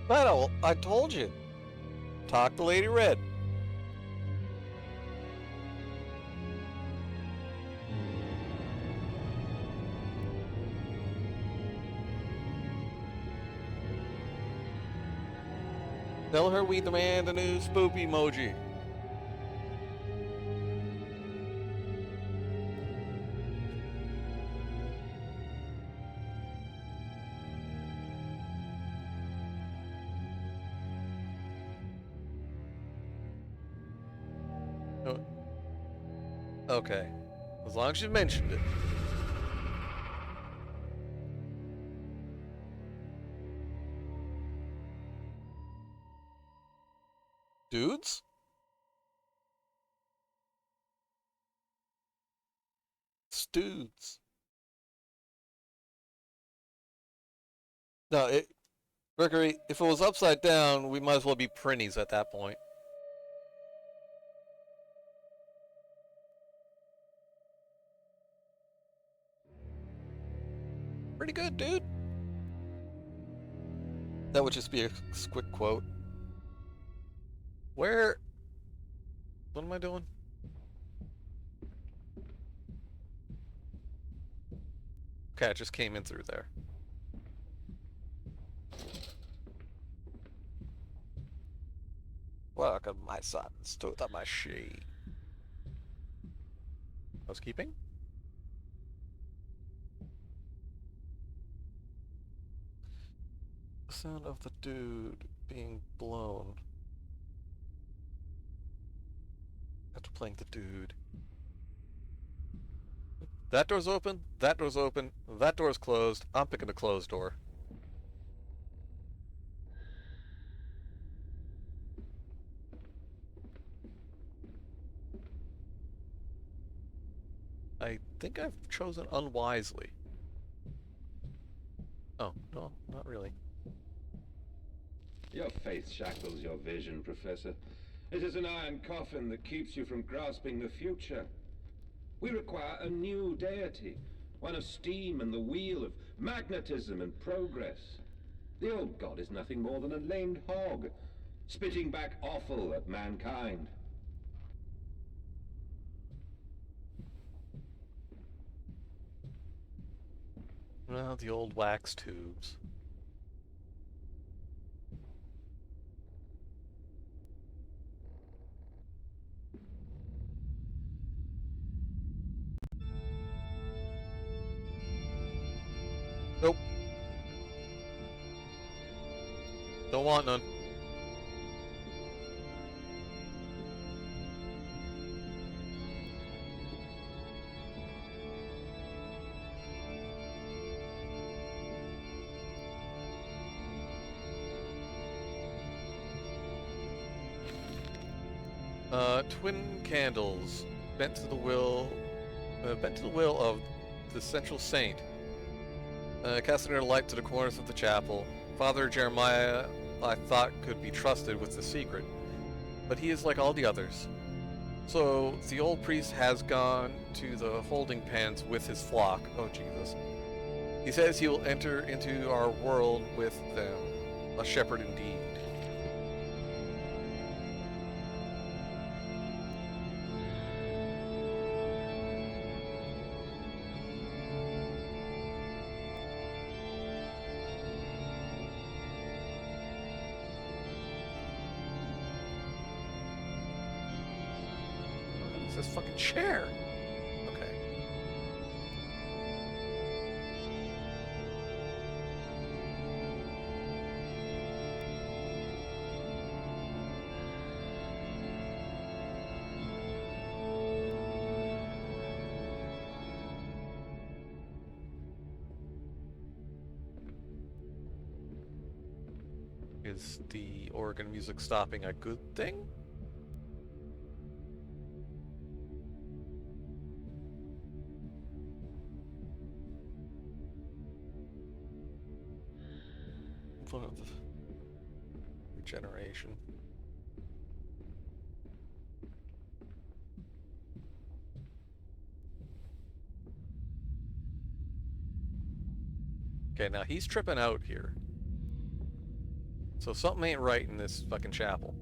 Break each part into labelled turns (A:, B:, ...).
A: But I told you. Talk to Lady Red. Tell her we demand a new spoop emoji. Oh, okay. As long as you mentioned it. Dudes? Dudes. No, Mercury, if it was upside down, we might as well be printies at that point. Pretty good, dude. That would just be a quick quote. Where? What am I doing? Okay, I just came in through there. Welcome, my sons, to the machine. Housekeeping? The sound of the dude being blown. After playing the dude. That door's open, that door's open, that door's closed. I'm picking the closed door. I think I've chosen unwisely. Oh, no, not really.
B: Your faith shackles your vision, Professor. It is an iron coffin that keeps you from grasping the future. We require a new deity, one of steam and the wheel, of magnetism and progress. The old god is nothing more than a lamed hog, spitting back offal at mankind.
A: Well, the old wax tubes. Nope. Don't want none. Twin candles, bent to the will of the central saint, casting their light to the corners of the chapel. Father Jeremiah, I thought, could be trusted with the secret, but he is like all the others. So the old priest has gone to the holding pens with his flock. Oh Jesus! He says he will enter into our world with them, a shepherd indeed. This fucking chair. Okay. Is the organ music stopping a good thing? One of the regeneration. Okay, now he's tripping out here. So something ain't right in this fucking chapel.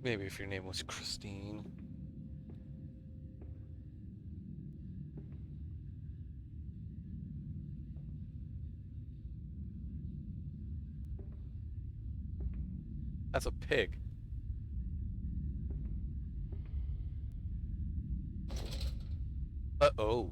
A: Maybe if your name was Christine. That's a pig. Uh-oh.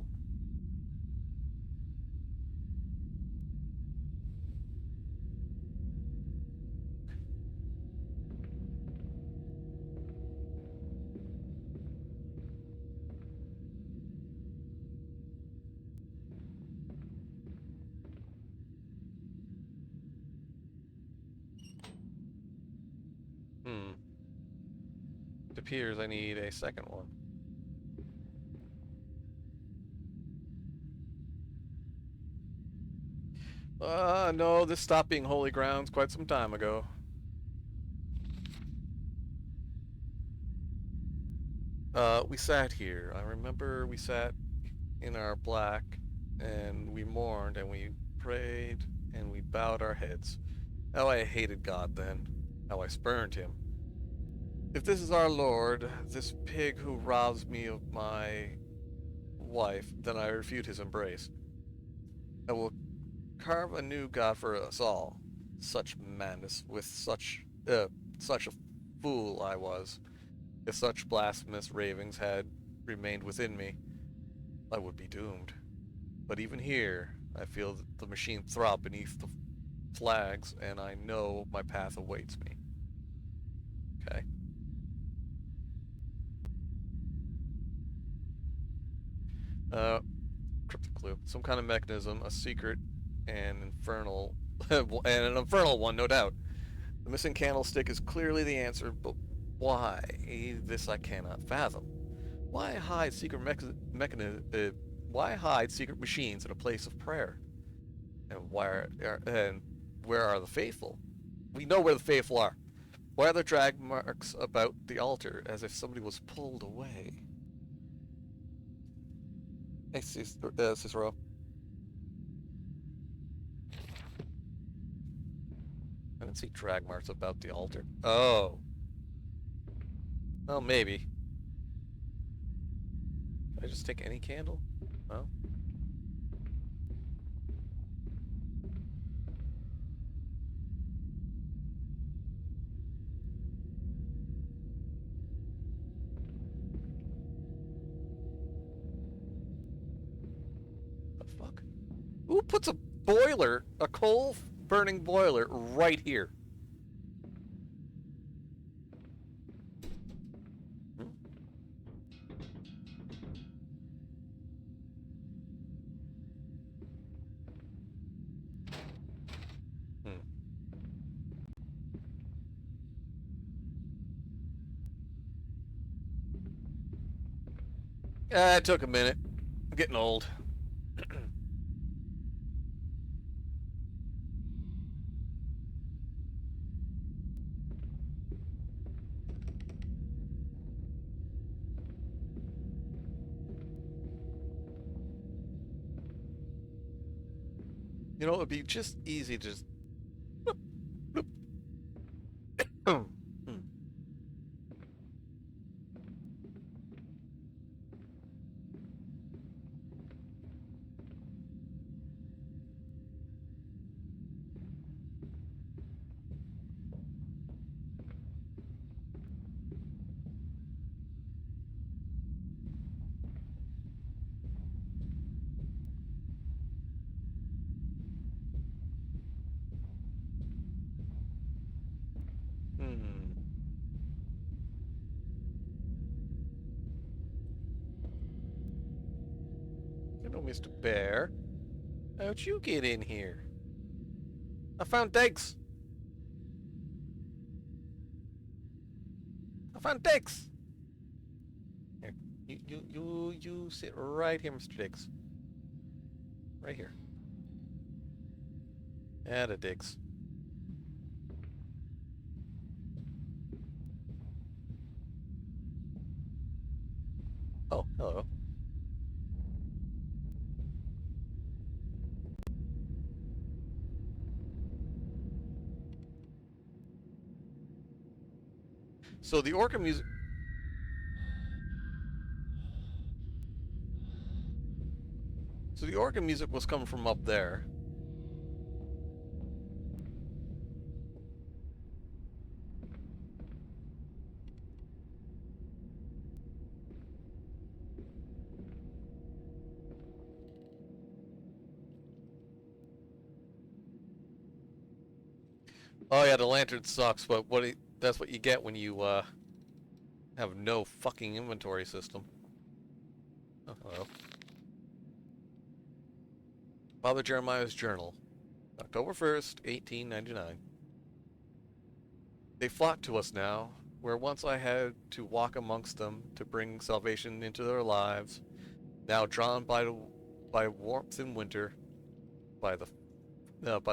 A: Hmm. It appears I need a second one. No, this stopped being holy grounds quite some time ago. We sat here. I remember we sat in our black, and we mourned, and we prayed, and we bowed our heads. How I hated God then. How I spurned him. If this is our Lord, this pig who robs me of my wife, then I refute his embrace. I will carve a new God for us all. Such madness, with such a fool I was. If such blasphemous ravings had remained within me, I would be doomed. But even here, I feel the machine throb beneath the flags, and I know my path awaits me. Okay. Uh, Cryptic clue. Some kind of mechanism, a secret, and infernal, and an infernal one, no doubt. The missing candlestick is clearly the answer, but why? This I cannot fathom. Why hide why hide secret machines in a place of prayer? And where are the faithful? We know where the faithful are. Why are there drag marks about the altar as if somebody was pulled away? Hey, Cicero. I didn't see drag marks about the altar. Oh. Well, maybe. Did I just take any candle? No. The fuck? Who puts a boiler, a coal burning boiler, right here? Hmm? Hmm. It took a minute. I'm getting old. You know, it'd be just easy to just. Hmm. Mr. Bear. How'd you get in here? I found Degs. I found Degs. Here, you sit right here, Mr. Diggs. Right here. Atta Diggs. Oh, hello. So the orca music. So the organ music was coming from up there. Oh yeah, the lantern sucks, but that's what you get when you have no fucking inventory system. Oh, hello. Father Jeremiah's journal, October 1st, 1899. They flock to us now, where once I had to walk amongst them to bring salvation into their lives, now drawn by warmth in winter, by the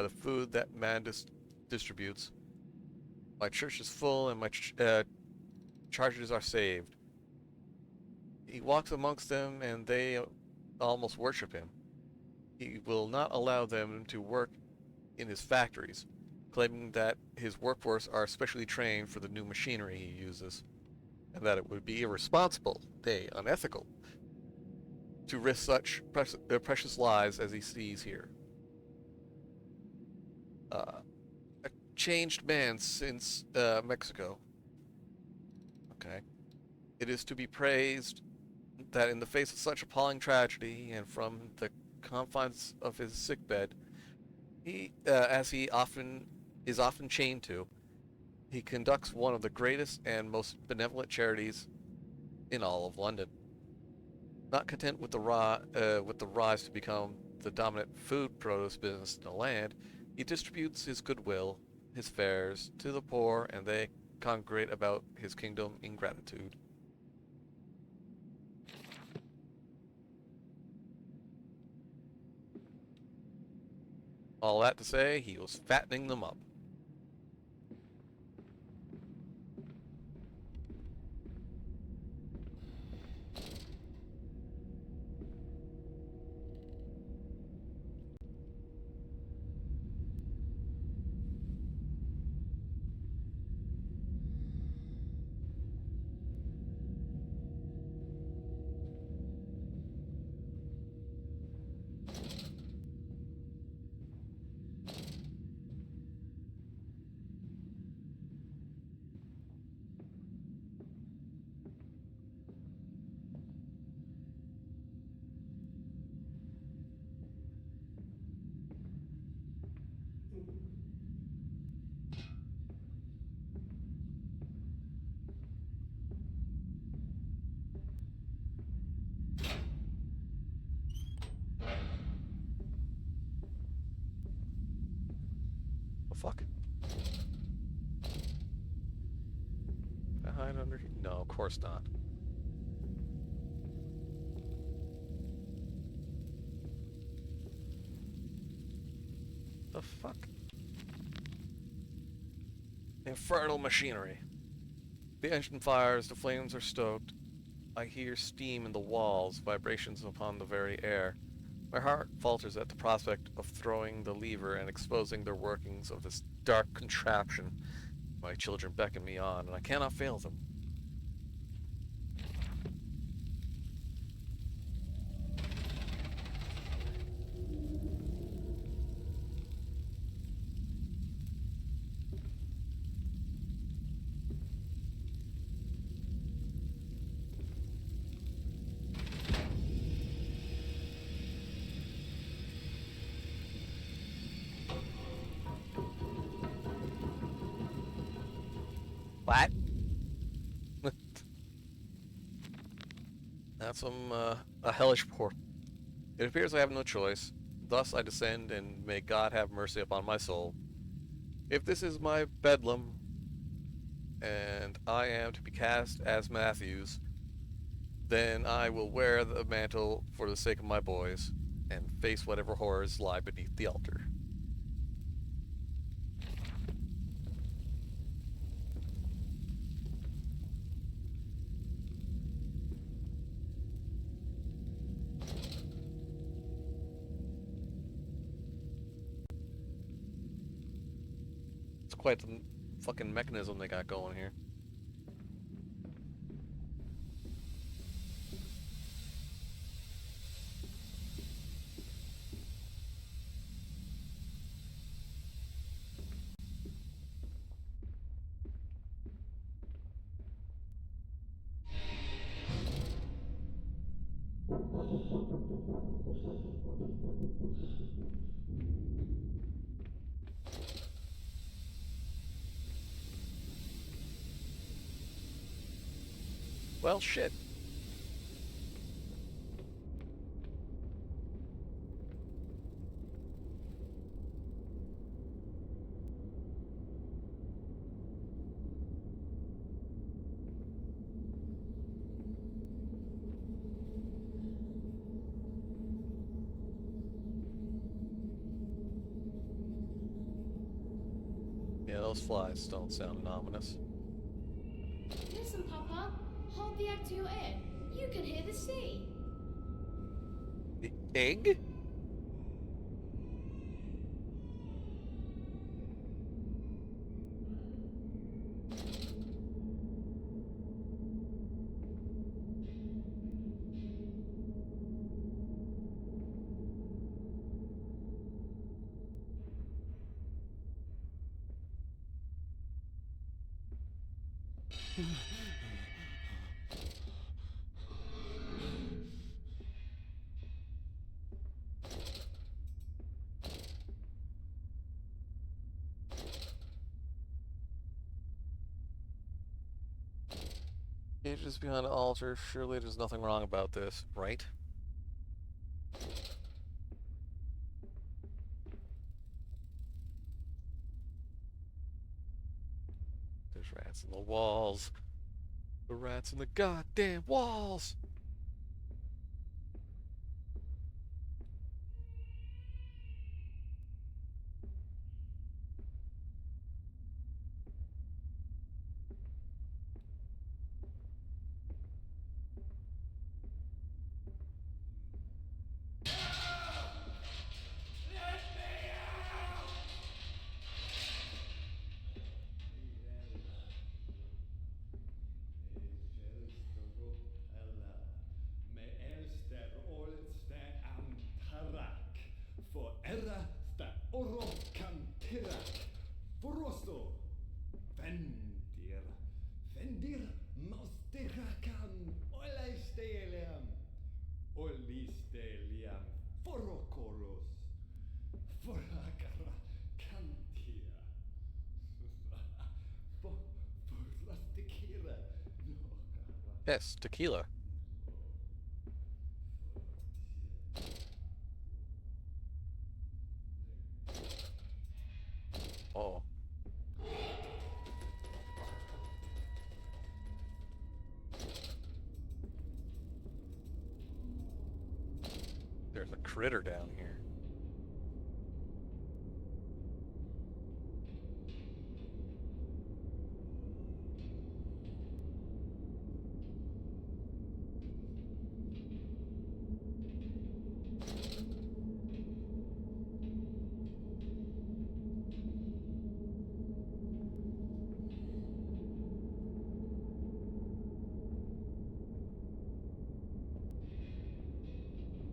A: food that man distributes. My church is full, and my charges are saved. He walks amongst them, and they almost worship him. He will not allow them to work in his factories, claiming that his workforce are specially trained for the new machinery he uses, and that it would be irresponsible, nay, unethical, to risk such precious lives as he sees here. A changed man since Mexico. Okay. It is to be praised that in the face of such appalling tragedy and from the confines of his sickbed, he, as he often chained to, he conducts one of the greatest and most benevolent charities in all of London. Not content with the rise to become the dominant food produce business in the land, he distributes his goodwill, his fares, to the poor, and they congregate about his kingdom in gratitude. All that to say, he was fattening them up. The fuck? Can I hide under here? No, of course not. The fuck? Infernal machinery. The engine fires, the flames are stoked. I hear steam in the walls, vibrations upon the very air. My heart falters at the prospect of throwing the lever and exposing the workings of this dark contraption. My children beckon me on, and I cannot fail them. What? That's a hellish It appears I have no choice. Thus I descend, and may God have mercy upon my soul. If this is my bedlam, and I am to be cast as Matthews, then I will wear the mantle for the sake of my boys, and face whatever horrors lie beneath the altar. It's quite the fucking mechanism they got going here. Well, shit. Yeah, those flies don't sound ominous.
C: Listen, Papa. Hold the egg to your ear. You can hear the sea.
A: The egg? Cages behind the altar. Surely there's nothing wrong about this, right? There's rats in the walls. The rats in the goddamn walls!
D: For erra sta oro cantirak. Forosto. Vendir. Vendir mausterakan. Olaisteliam. Olisteliam. Forokoros. Forakara cantia. Forlastikira.
A: Yes, tequila. Oh. There's a critter down here.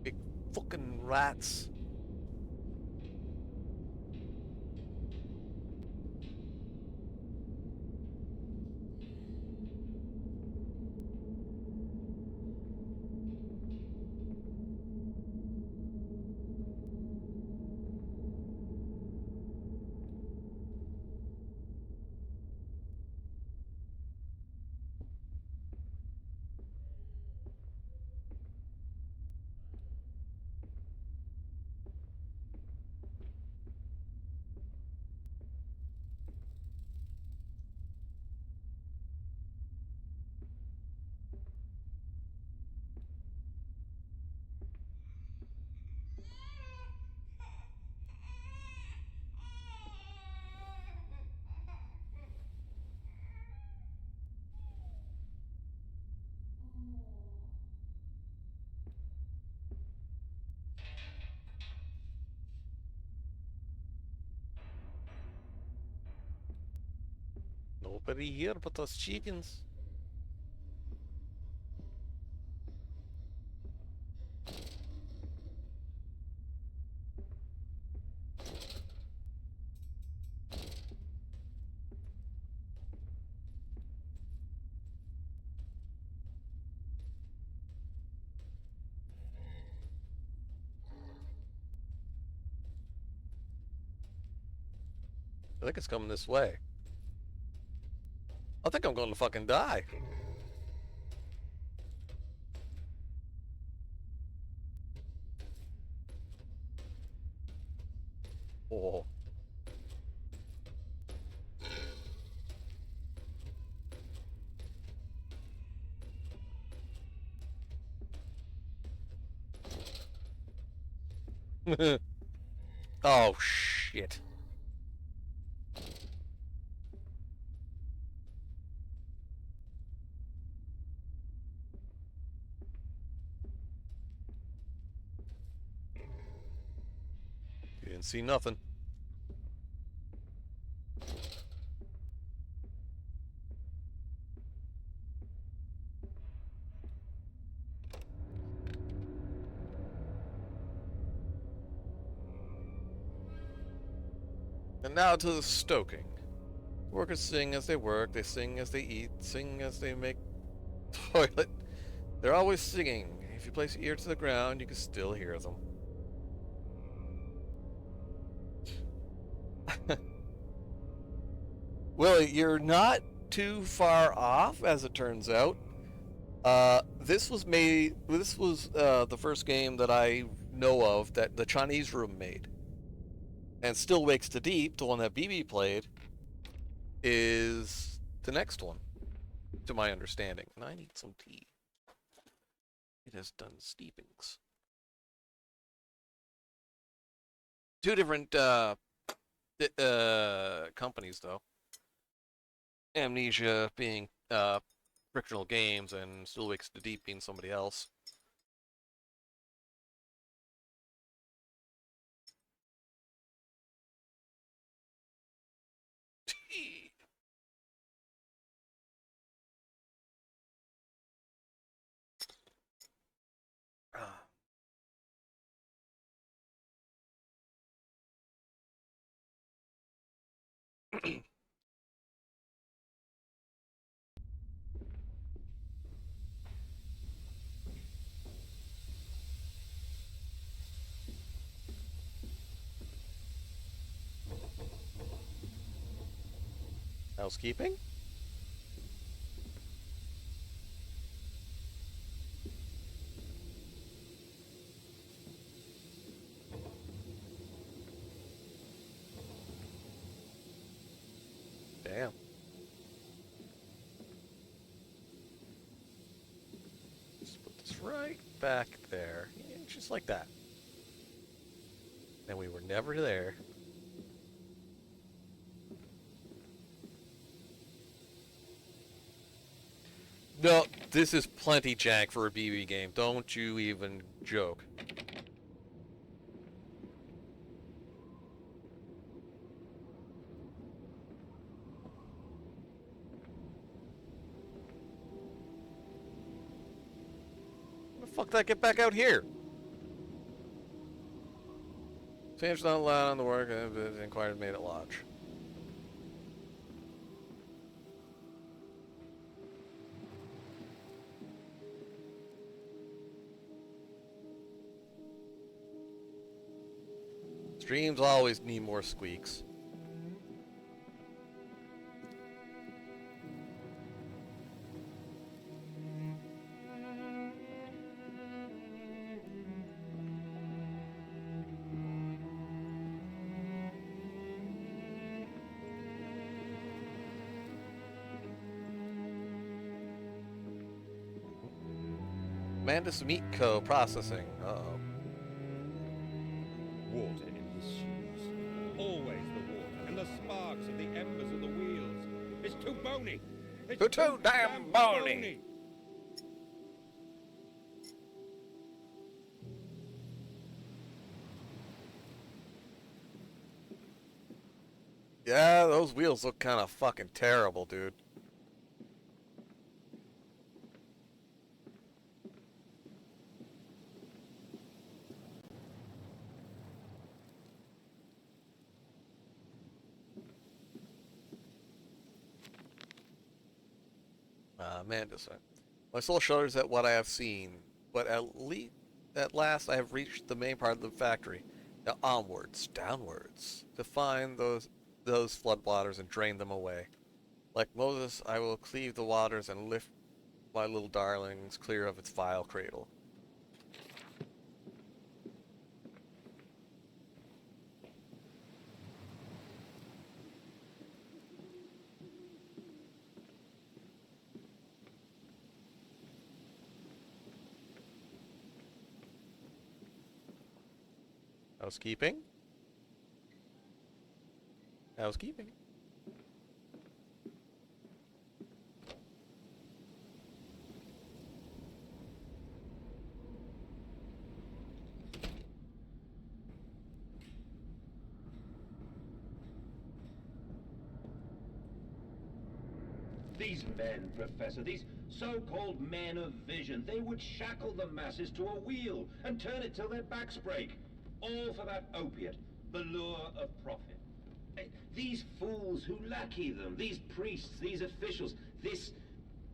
A: Big fucking rats. Nobody here but us chickens. I think it's coming this way. I think I'm going to fucking die. Oh. Oh, shit. You didn't see nothing. And now to the stoking. Workers sing as they work, they sing as they eat, sing as they make toilet. They're always singing. If you place your ear to the ground, you can still hear them. Willie, you're not too far off, as it turns out. This was the first game that I know of that the Chinese Room made. And Still Wakes the Deep, the one that BB played, is the next one, to my understanding. And I need some tea. It has done steepings. Two different companies, though. Amnesia being Frictional Games, and Still Wakes the Deep being somebody else. Housekeeping? Damn. Just put this right back there. Yeah, just like that. And we were never there. No, this is plenty jank for a BB game. Don't you even joke. How the fuck did I get back out here? Change not allowed on the work, inquired made at lodge. Streams always need more squeaks. Mandus Meat Co. Processing. Uh-oh.
E: Water in his shoes. Always the water, and the sparks of the embers of the wheels. It's too bony. It's
A: Too damn bony. Yeah, those wheels look kind of fucking terrible, dude. Mantis. My soul shudders at what I have seen, but at last I have reached the main part of the factory. Now onwards, downwards, to find those floodwaters and drain them away. Like Moses, I will cleave the waters and lift my little darlings clear of its vile cradle. Housekeeping? Housekeeping.
B: These men, Professor, these so-called men of vision, they would shackle the masses to a wheel and turn it till their backs break. All for that opiate, the lure of profit. These fools who lackey them, these priests, these officials, this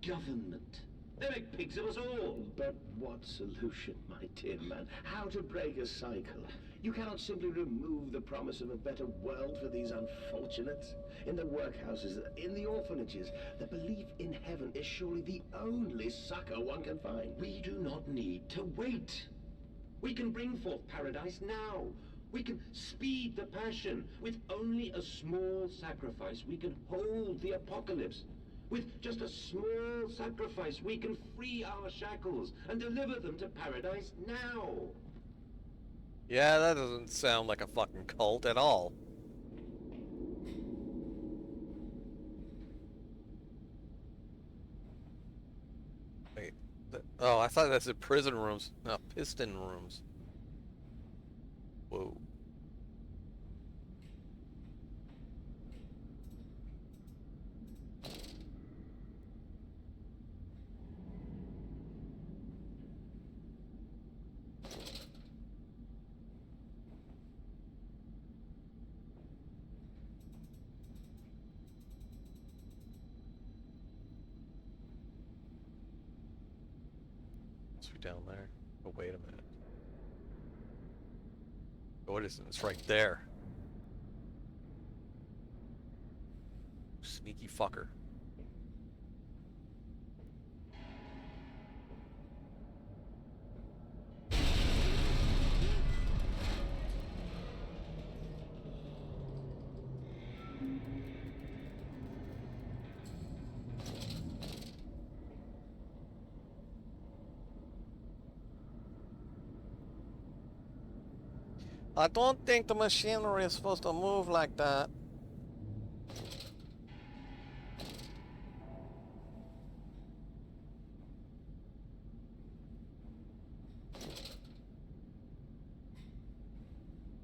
B: government. They make pigs of us all.
F: But what solution, my dear man? How to break a cycle? You cannot simply remove the promise of a better world for these unfortunates. In the workhouses, in the orphanages, the belief in heaven is surely the only succor one can find.
B: We do not need to wait. We can bring forth paradise now. We can speed the passion. With only a small sacrifice, we can hold the apocalypse. With just a small sacrifice, we can free our shackles and deliver them to paradise now.
A: Yeah, that doesn't sound like a fucking cult at all. Wait. Oh, I thought that's in prison rooms. No, piston rooms. Whoa. Down there. Oh, wait a minute. Oh, it isn't. It's right there. Sneaky fucker. I don't think the machinery is supposed to move like that.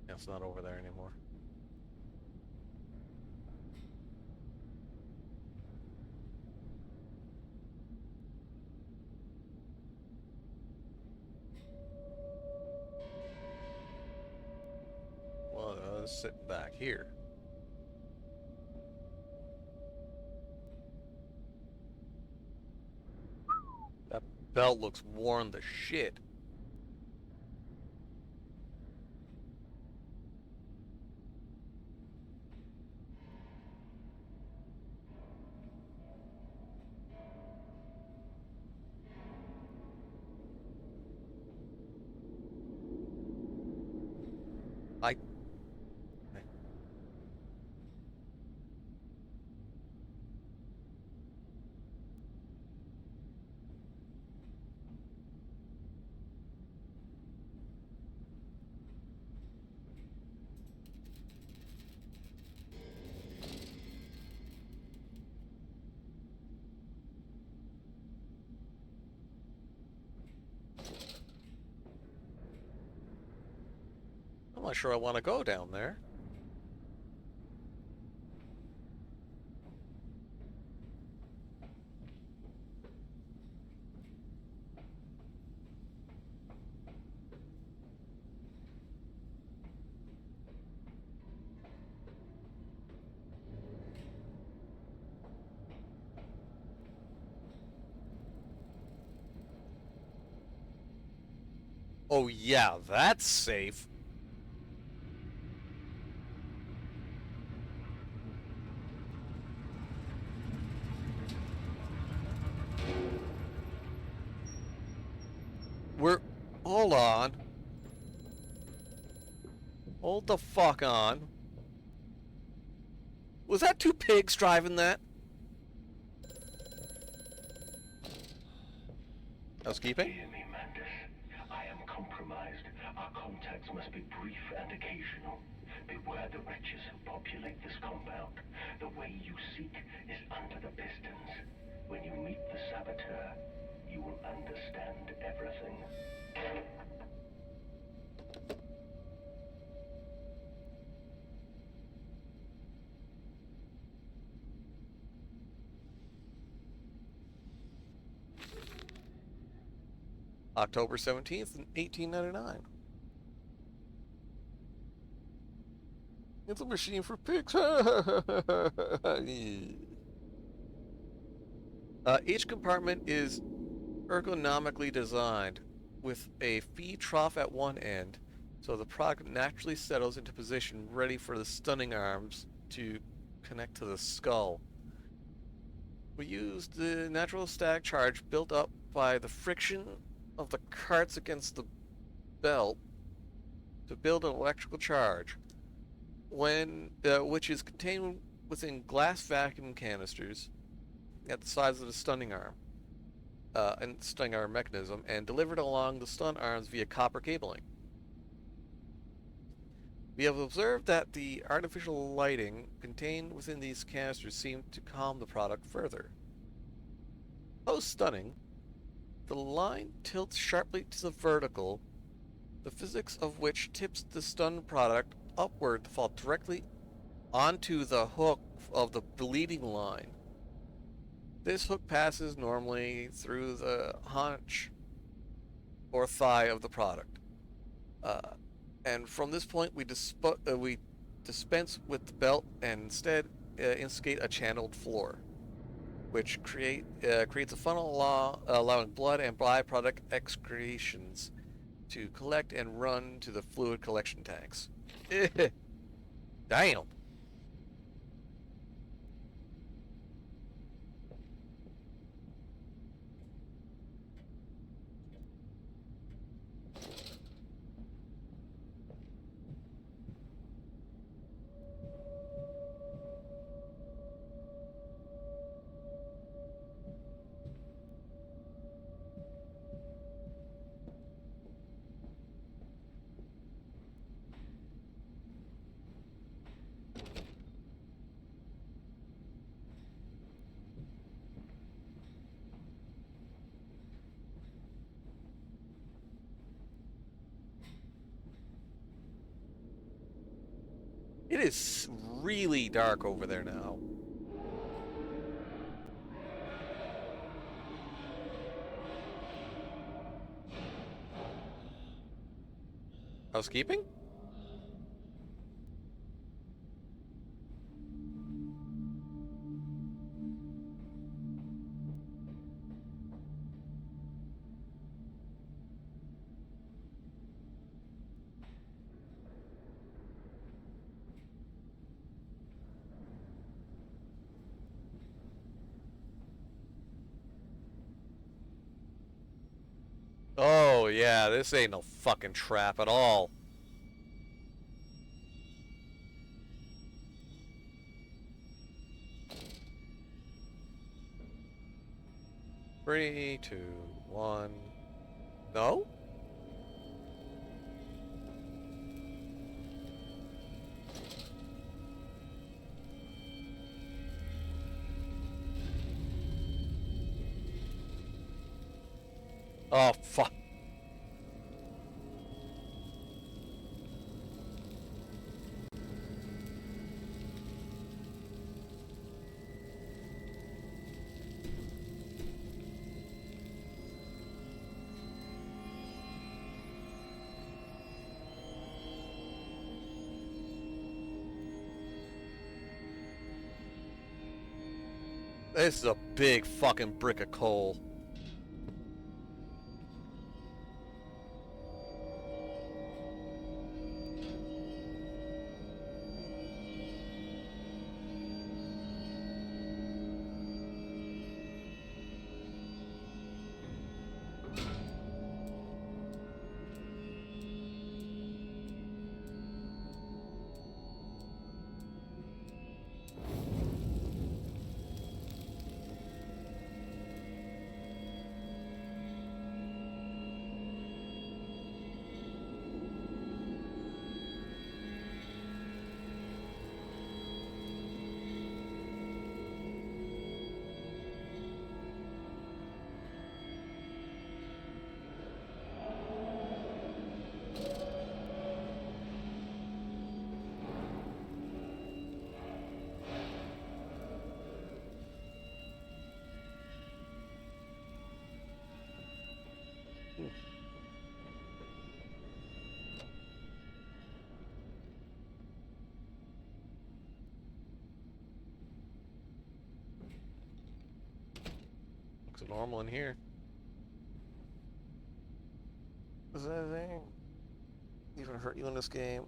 A: Yeah, it's not over there anymore. Well, it's sitting back here. That belt looks worn to shit. I... I'm not sure I want to go down there. Oh yeah, that's safe. Hold on. Hold the fuck on. Was that two pigs driving that? Housekeeping?
G: Hear me, Mantis. I am compromised. Our contacts must be brief and occasional. Beware the wretches who populate this compound. The way you seek is under the pistons. When you meet the saboteur, you will understand everything.
A: October 17th, 1899. It's a machine for pigs. Each compartment is ergonomically designed with a feed trough at one end, so the product naturally settles into position ready for the stunning arms to connect to the skull. We used the natural static charge built up by the friction of the carts against the belt to build an electrical charge, which is contained within glass vacuum canisters at the size of the stunning arm and stunning arm mechanism, and delivered along the stun arms via copper cabling. We have observed that the artificial lighting contained within these canisters seemed to calm the product further. Post-stunning, the line tilts sharply to the vertical, the physics of which tips the stun product upward to fall directly onto the hook of the bleeding line. This hook passes normally through the haunch or thigh of the product. And from this point, we dispense with the belt and instead instigate a channeled floor, which creates a funnel allowing blood and byproduct excretions to collect and run to the fluid collection tanks. Damn. It is really dark over there now. Housekeeping? Oh yeah, this ain't no fucking trap at all. Three, two, one. No? Oh, fuck. This is a big fucking brick of coal. Looks normal in here. Does anything even hurt you in this game?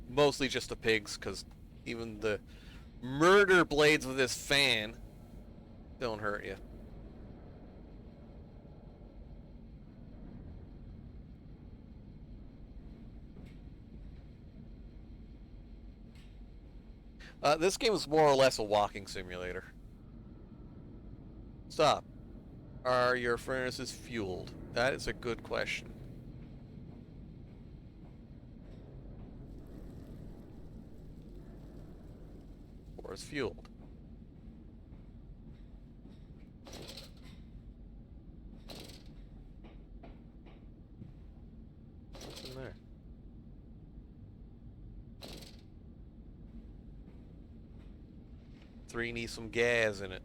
A: Mostly just the pigs, because even the murder blades of this fan don't hurt you. This game is more or less a walking simulator. Stop. Are your furnaces fueled? That is a good question. Or is fueled? What's in there? Three needs some gas in it.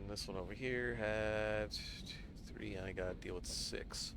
A: This one over here had 3. I gotta deal with 6.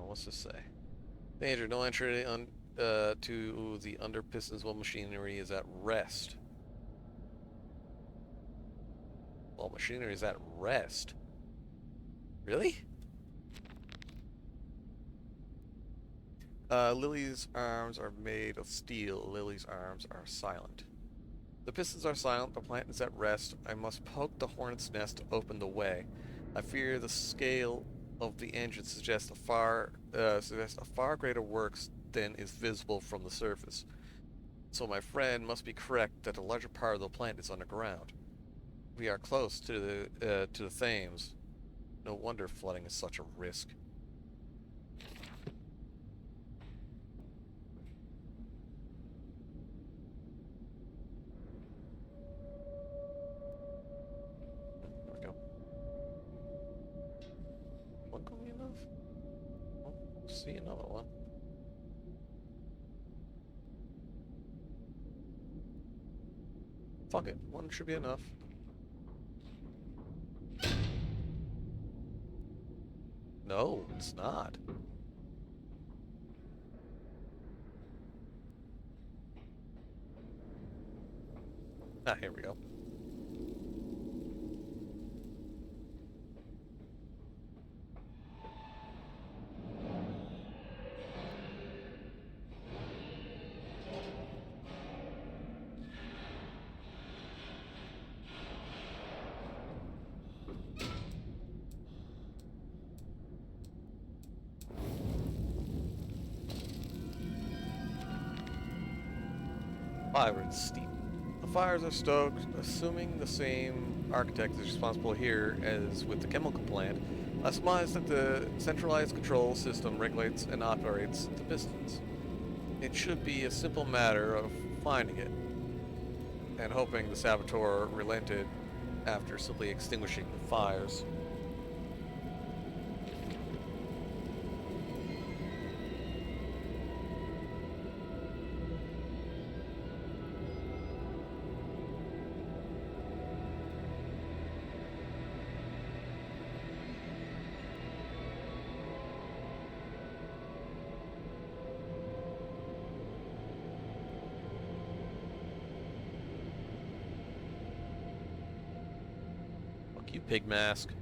A: What's this say? Danger, no entry on to the under pistons while machinery is at rest. While machinery is at rest? Really? Lily's arms are made of steel. Lily's arms are silent. The pistons are silent. The plant is at rest. I must poke the hornet's nest to open the way. I fear the scale of the engine suggests a far greater works than is visible from the surface. So my friend must be correct that the larger part of the plant is underground. We are close to the Thames. No wonder flooding is such a risk. See another one. Fuck it, one should be enough. No, it's not. Ah, here we go. Fire and steep. The fires are stoked, assuming the same architect is responsible here as with the chemical plant. I surmise that the centralized control system regulates and operates the pistons. It should be a simple matter of finding it, and hoping the saboteur relented after simply extinguishing the fires. You pig mask.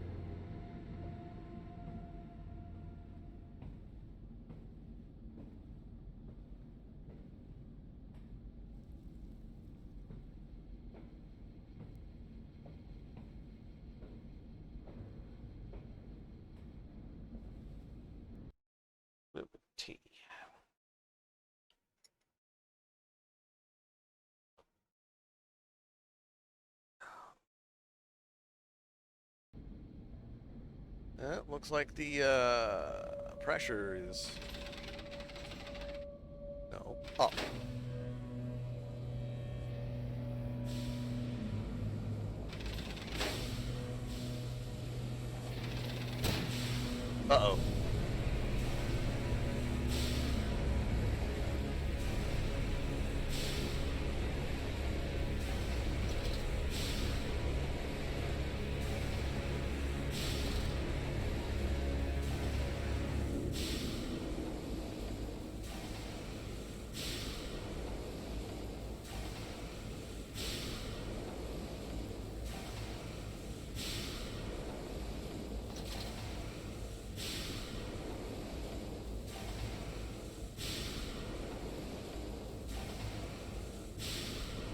A: Looks like the pressure is... No. Up. Uh-oh.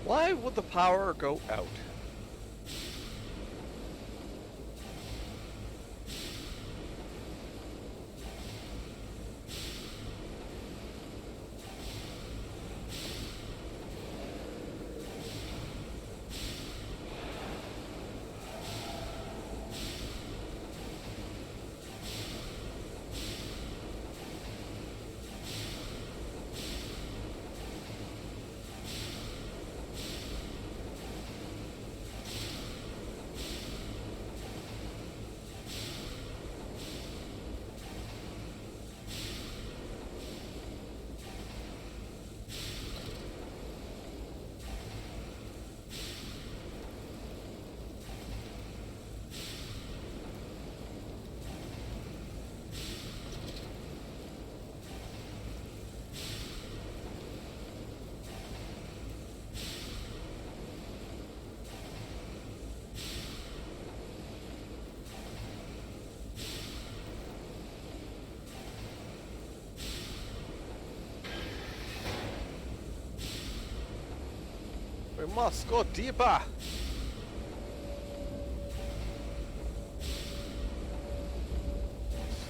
A: Why would the power go out? We must go deeper.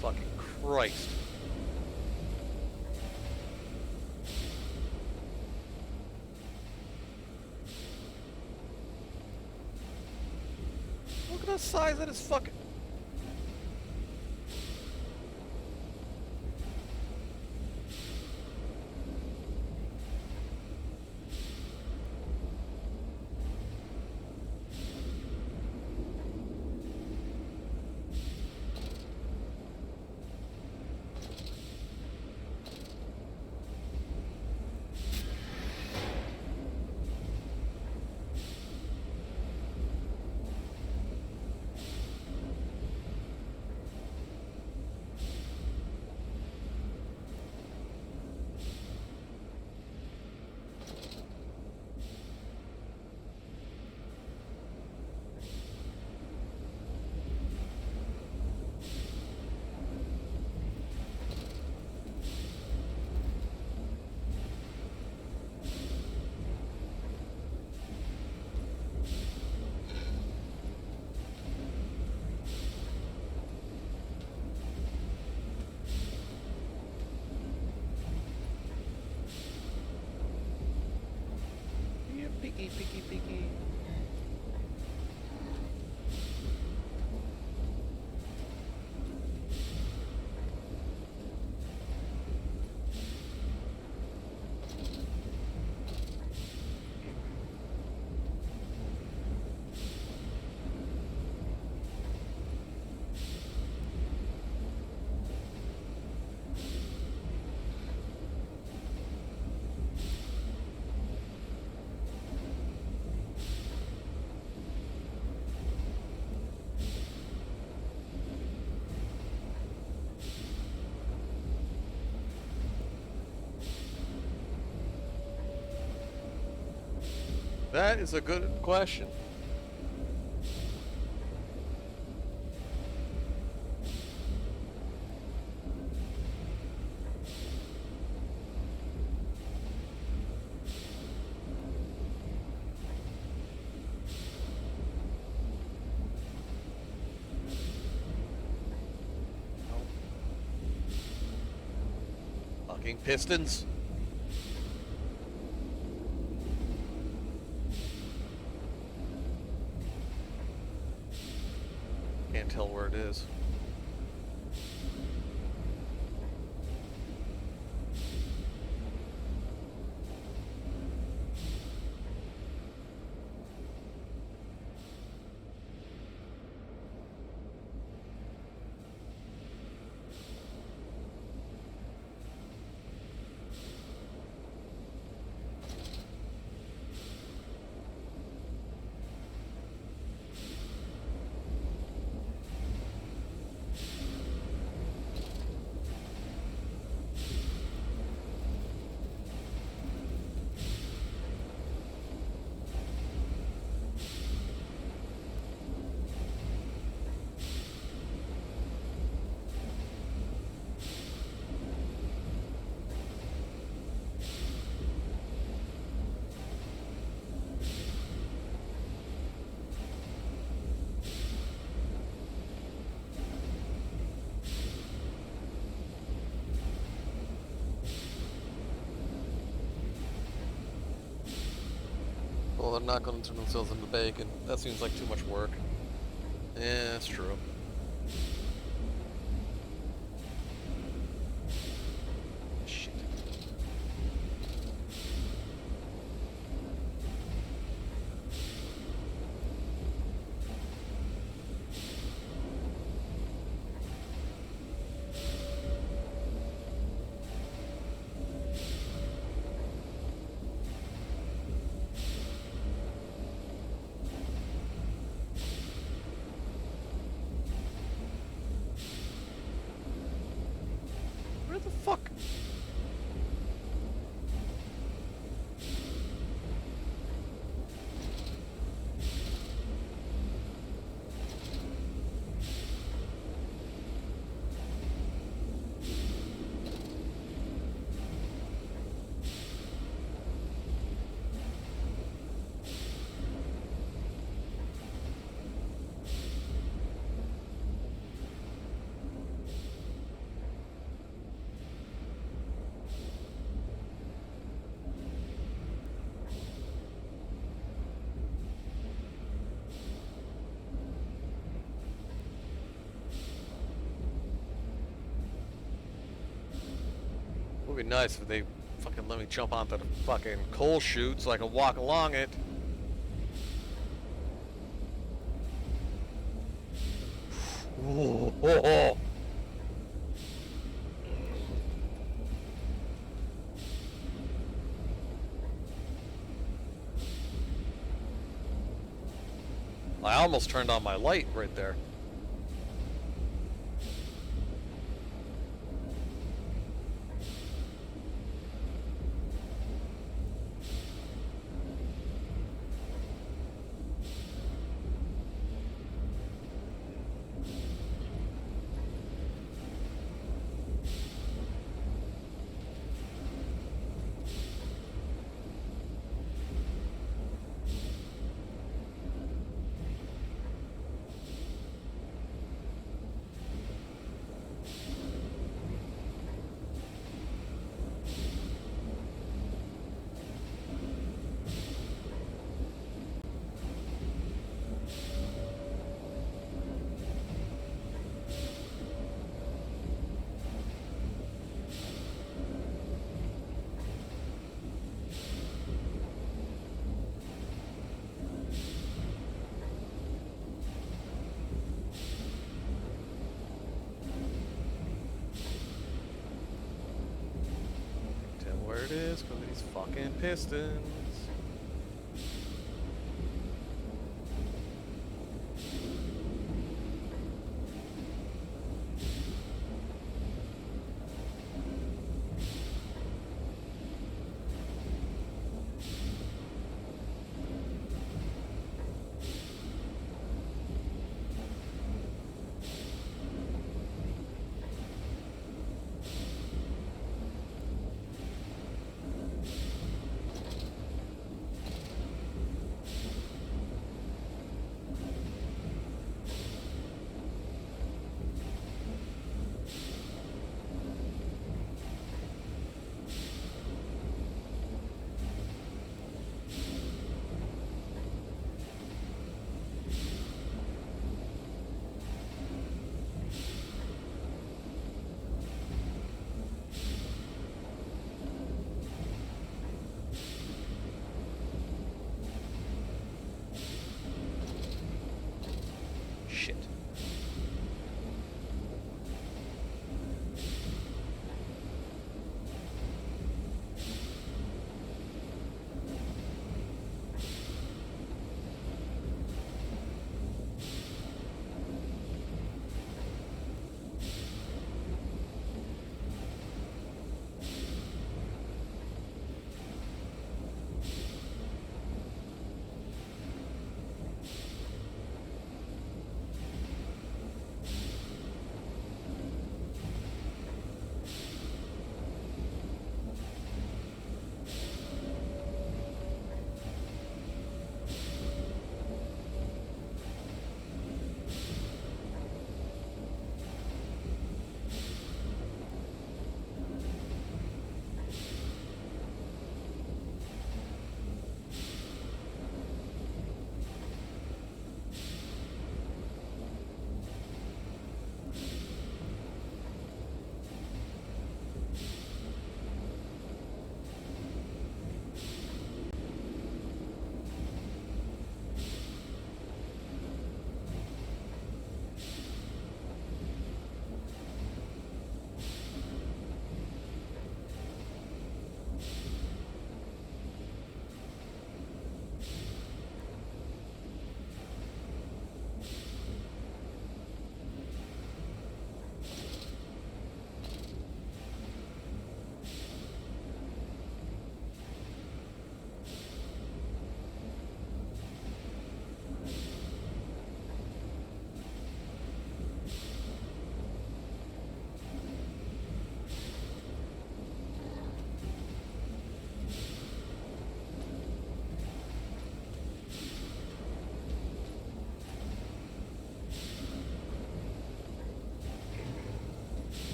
A: Fucking Christ. Look at the size of this fucking... Picky, picky, picky. That is a good question. Fucking pistons. Can't tell where it is. I'm not going to turn themselves into bacon. That seems like too much work. Yeah, that's true. Shit. Where the fuck? Would be nice if they fucking let me jump onto the fucking coal chute so I can walk along it. Oh. I almost turned on my light right there. Tell where it is, because of these fucking pistons.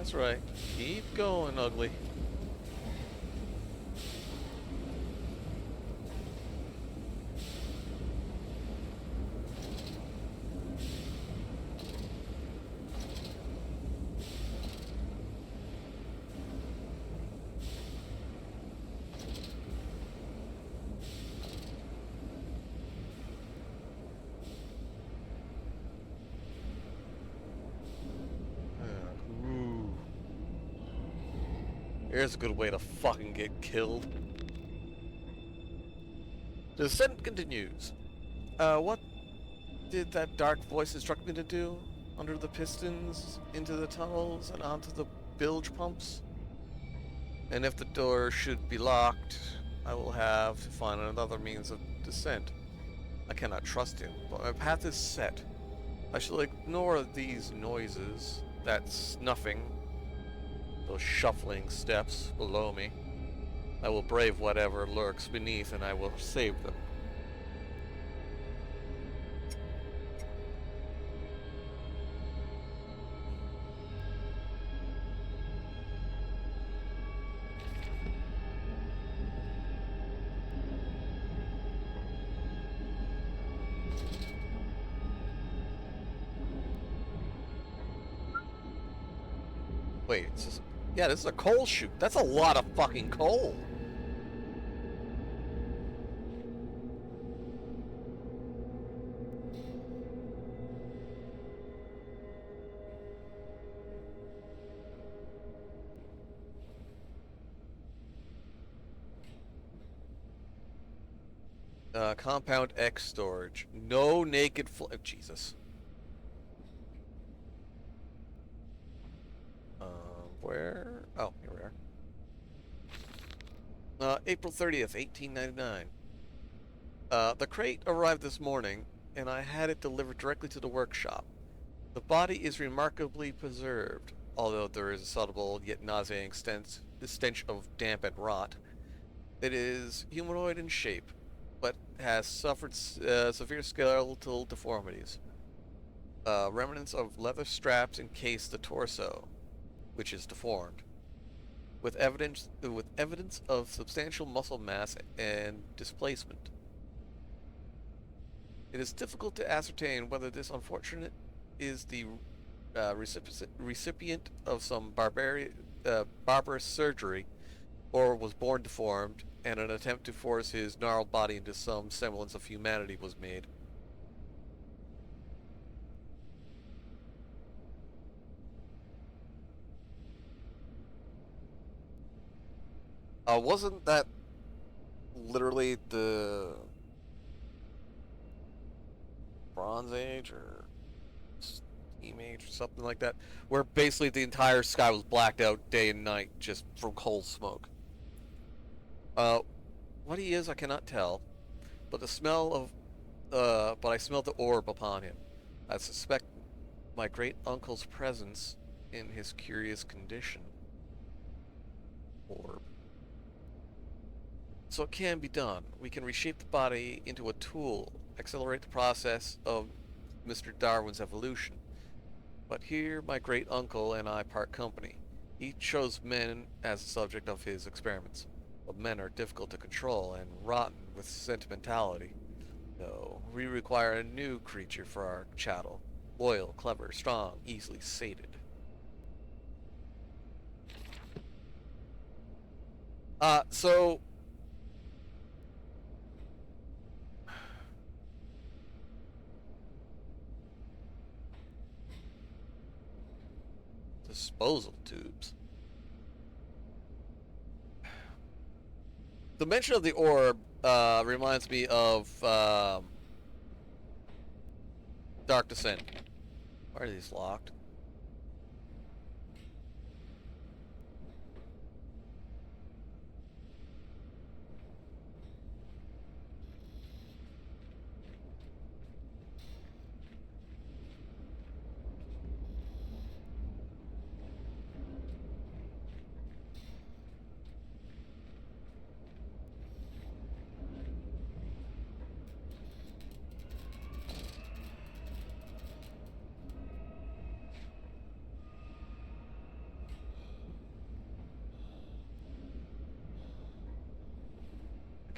A: That's right. Keep going, ugly. Ooh. Here's a good way to fucking get killed. The descent continues. What did that dark voice instruct me to do? Under the pistons, into the tunnels, and onto the bilge pumps? And if the door should be locked, I will have to find another means of descent. I cannot trust him, but my path is set. I shall ignore these noises, that snuffing, those shuffling steps below me. I will brave whatever lurks beneath, and I will save them. Wait, yeah, this is a coal chute. That's a lot of fucking coal. Compound X storage. No naked Jesus. Where? Oh, here we are. April 30th, 1899. The crate arrived this morning, and I had it delivered directly to the workshop. The body is remarkably preserved, although there is a subtle yet nauseating stench of damp and rot. It is humanoid in shape, but has suffered severe skeletal deformities. Remnants of leather straps encase the torso, which is deformed, with evidence of substantial muscle mass and displacement. It is difficult to ascertain whether this unfortunate is the recipient of some barbarous surgery, or was born deformed, and an attempt to force his gnarled body into some semblance of humanity was made. Wasn't that literally the Bronze Age or Steam Age or something like that, where basically the entire sky was blacked out day and night just from coal smoke? What he is, I cannot tell, but I smell the orb upon him. I suspect my great uncle's presence in his curious condition. Orb. So it can be done. We can reshape the body into a tool, accelerate the process of Mr. Darwin's evolution. But here my great uncle and I part company. He chose men as the subject of his experiments. But men are difficult to control and rotten with sentimentality. No, we require a new creature for our chattel. Loyal, clever, strong, easily sated. So disposal tubes. The mention of the orb reminds me of Dark Descent. Why are these locked?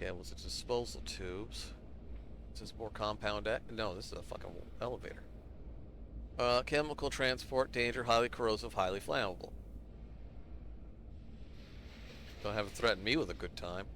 A: Okay, was it disposal tubes? Is this more compound? No, this is a fucking elevator. Chemical transport, danger, highly corrosive, highly flammable. Don't have it threaten me with a good time.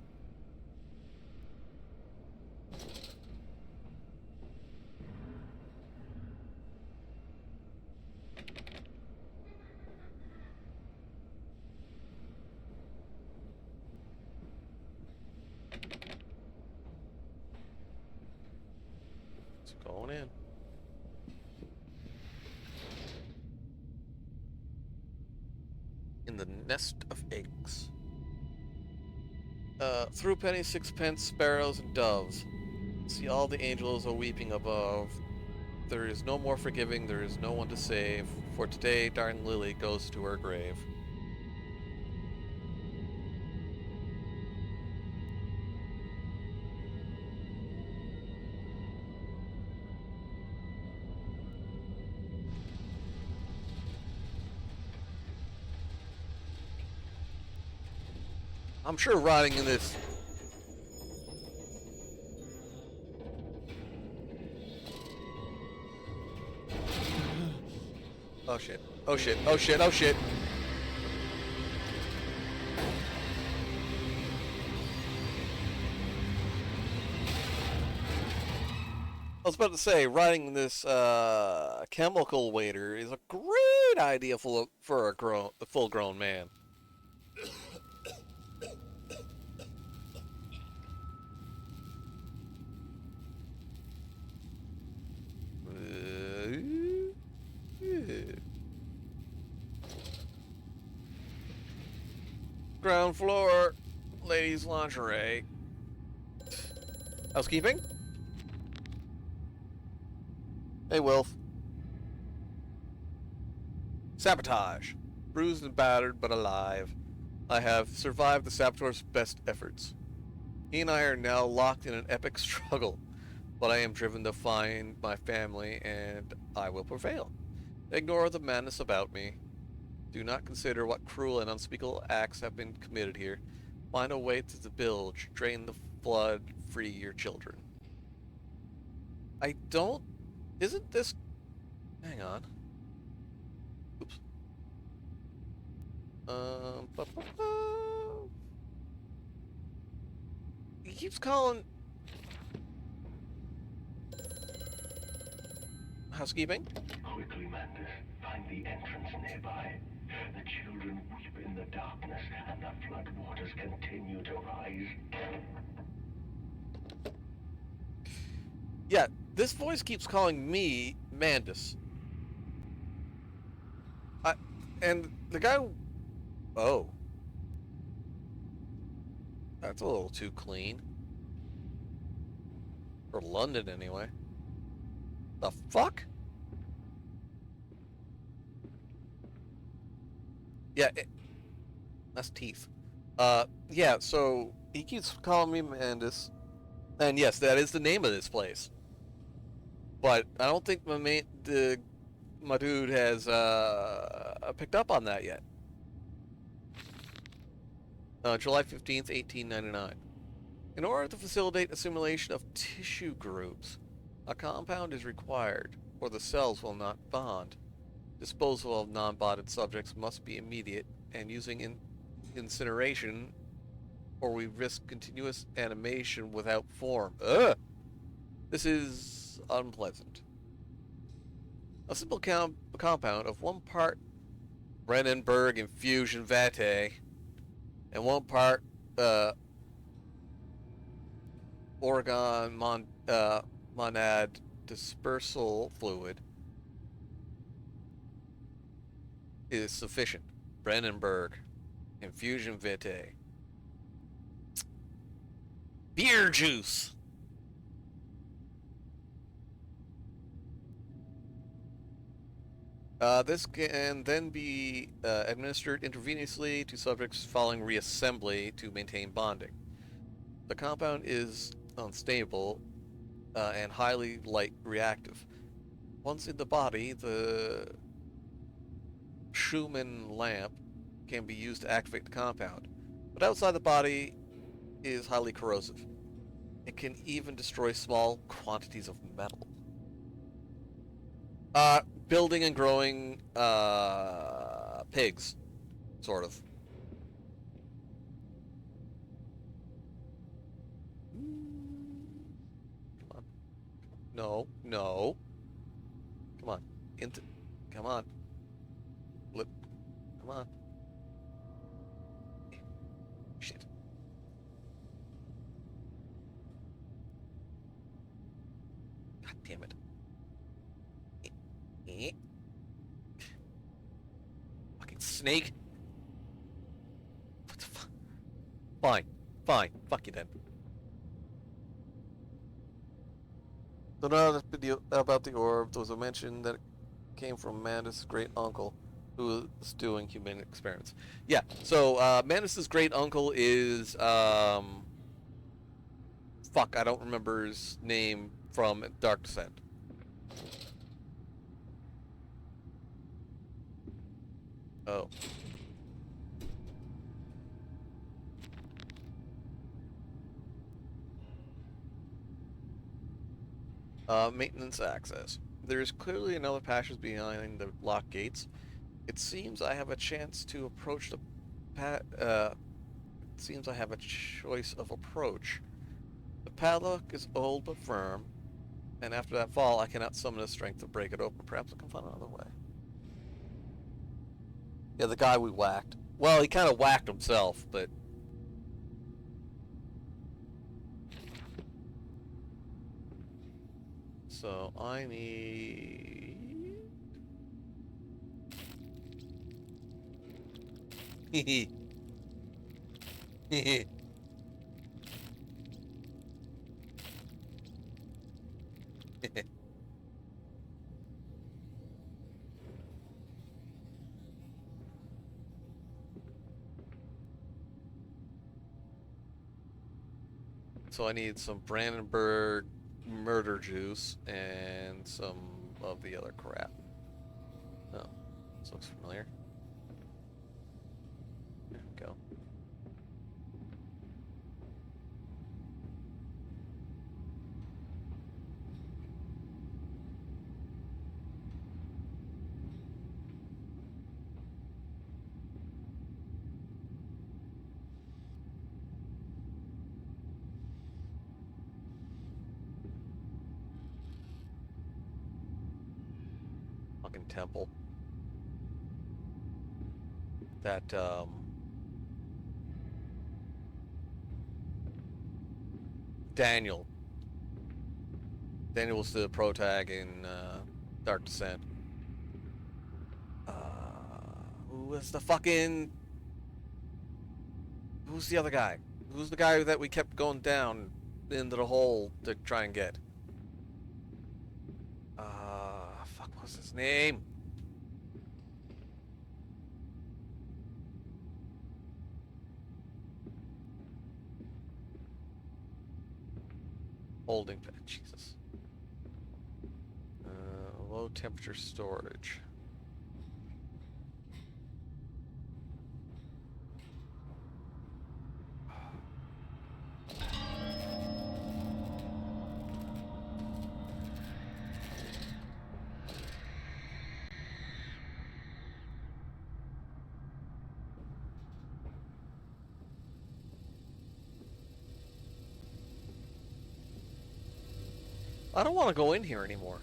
A: It's going in. In the nest of eggs. Through penny, sixpence, sparrows, and doves. See all the angels are weeping above. There is no more forgiving, there is no one to save. For today, darn Lily goes to her grave. I'm sure rotting in this. Oh shit. Oh shit. Oh shit. Oh shit. I was about to say, riding this chemical waiter is a great idea for a full-grown man. Ground floor, ladies' lingerie. Housekeeping? Hey, Wilf. Sabotage. Bruised and battered, but alive. I have survived the saboteur's best efforts. He and I are now locked in an epic struggle, but I am driven to find my family, and I will prevail. Ignore the madness about me. Do not consider what cruel and unspeakable acts have been committed here. Find a way to the bilge, drain the flood, free your children. I don't... Isn't this... Hang on. Oops. He keeps calling... Housekeeping?
G: Quickly, Mandus. Find the entrance nearby. The children weep in the darkness, and the flood waters continue to rise.
A: Yeah, this voice keeps calling me Mandus. And the guy... Oh. That's a little too clean. For London, anyway. The fuck? Yeah, that's teeth. Yeah, so he keeps calling me Mandus. And yes, that is the name of this place. But I don't think my dude has picked up on that yet. July 15th, 1899. In order to facilitate assimilation of tissue groups, a compound is required, or the cells will not bond. Disposal of non-bonded subjects must be immediate, and using incineration, or we risk continuous animation without form. Ugh! This is unpleasant. A simple compound of 1 part Brennenberg infusion vitae and 1 part Oregon monad dispersal fluid is sufficient. Brennenberg infusion vitae. Beer juice. This can then be administered intravenously to subjects following reassembly to maintain bonding. The compound is unstable and highly light reactive. Once in the body, the Schumann lamp can be used to activate the compound. But outside the body, is highly corrosive. It can even destroy small quantities of metal. Building and growing pigs, sort of. Come on. No, no. Come on. Come on. Flip. Come on. Shit. God damn it. Fucking snake. What the fuck? Fine. Fine. Fuck you then. So now this video about the orb, there was a mention that it came from Mandus' great uncle, who was doing human experiments. Yeah, so Mandus' great uncle is fuck, I don't remember his name from Dark Descent. Oh. Maintenance access. There is clearly another passage behind the locked gates. It seems I have a chance to approach the it seems I have a choice of approach. The padlock is old but firm, and after that fall, I cannot summon the strength to break it open. Perhaps I can find another way. Yeah, the guy we whacked. Well, he kind of whacked himself, but... So, I need... Hehe. Hehe. So I need some Brandenburg murder juice and some of the other crap. Oh, this looks familiar. There we go. Fucking temple. That, Daniel. Daniel was the protag in, Dark Descent. Who was the fucking... Who's the other guy? Who's the guy that we kept going down into the hole to try and get? Fuck, what's his name? Holding pad, Jesus. Low temperature storage. I don't want to go in here anymore.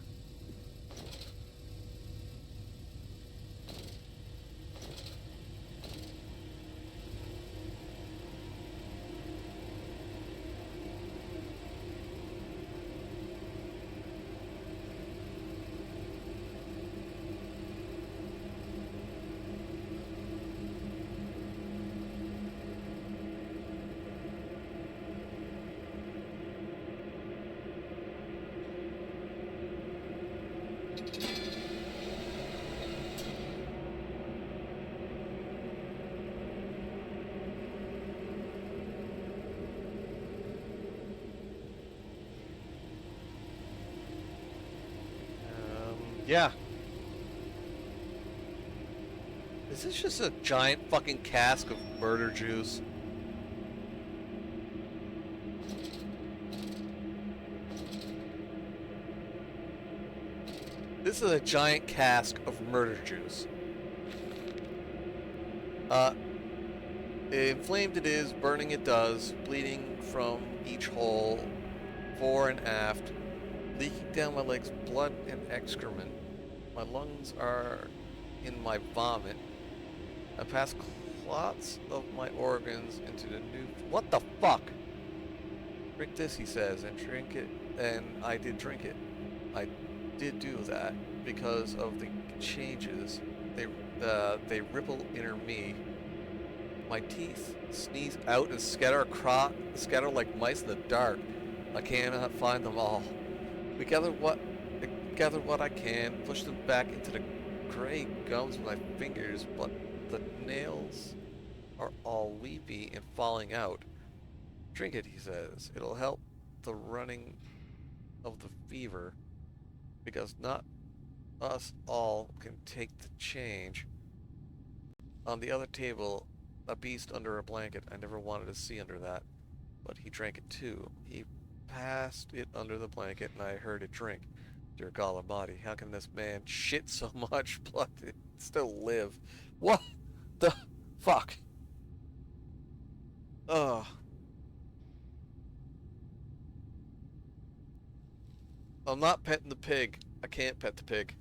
A: Yeah. Is this just a giant fucking cask of murder juice? This is a giant cask of murder juice. Inflamed it is, burning it does, bleeding from each hole, fore and aft, leaking down my legs blood and excrement. My lungs are in my vomit. I pass clots of my organs into the new... What the fuck? Drink this, he says, and drink it, and I did drink it. I did do that because of the changes. They ripple inner me. My teeth sneeze out and scatter like mice in the dark. I cannot find them all. I gather what I can, push them back into the gray gums with my fingers, but the nails are all weepy and falling out. Drink it, he says. It'll help the running of the fever, because not us all can take the change. On the other table, a beast under a blanket. I never wanted to see under that, but he drank it too. He passed it under the blanket, and I heard it drink. Dear God Almighty, how can this man shit so much blood and still live? What the fuck? Ugh. I'm not petting the pig. I can't pet the pig.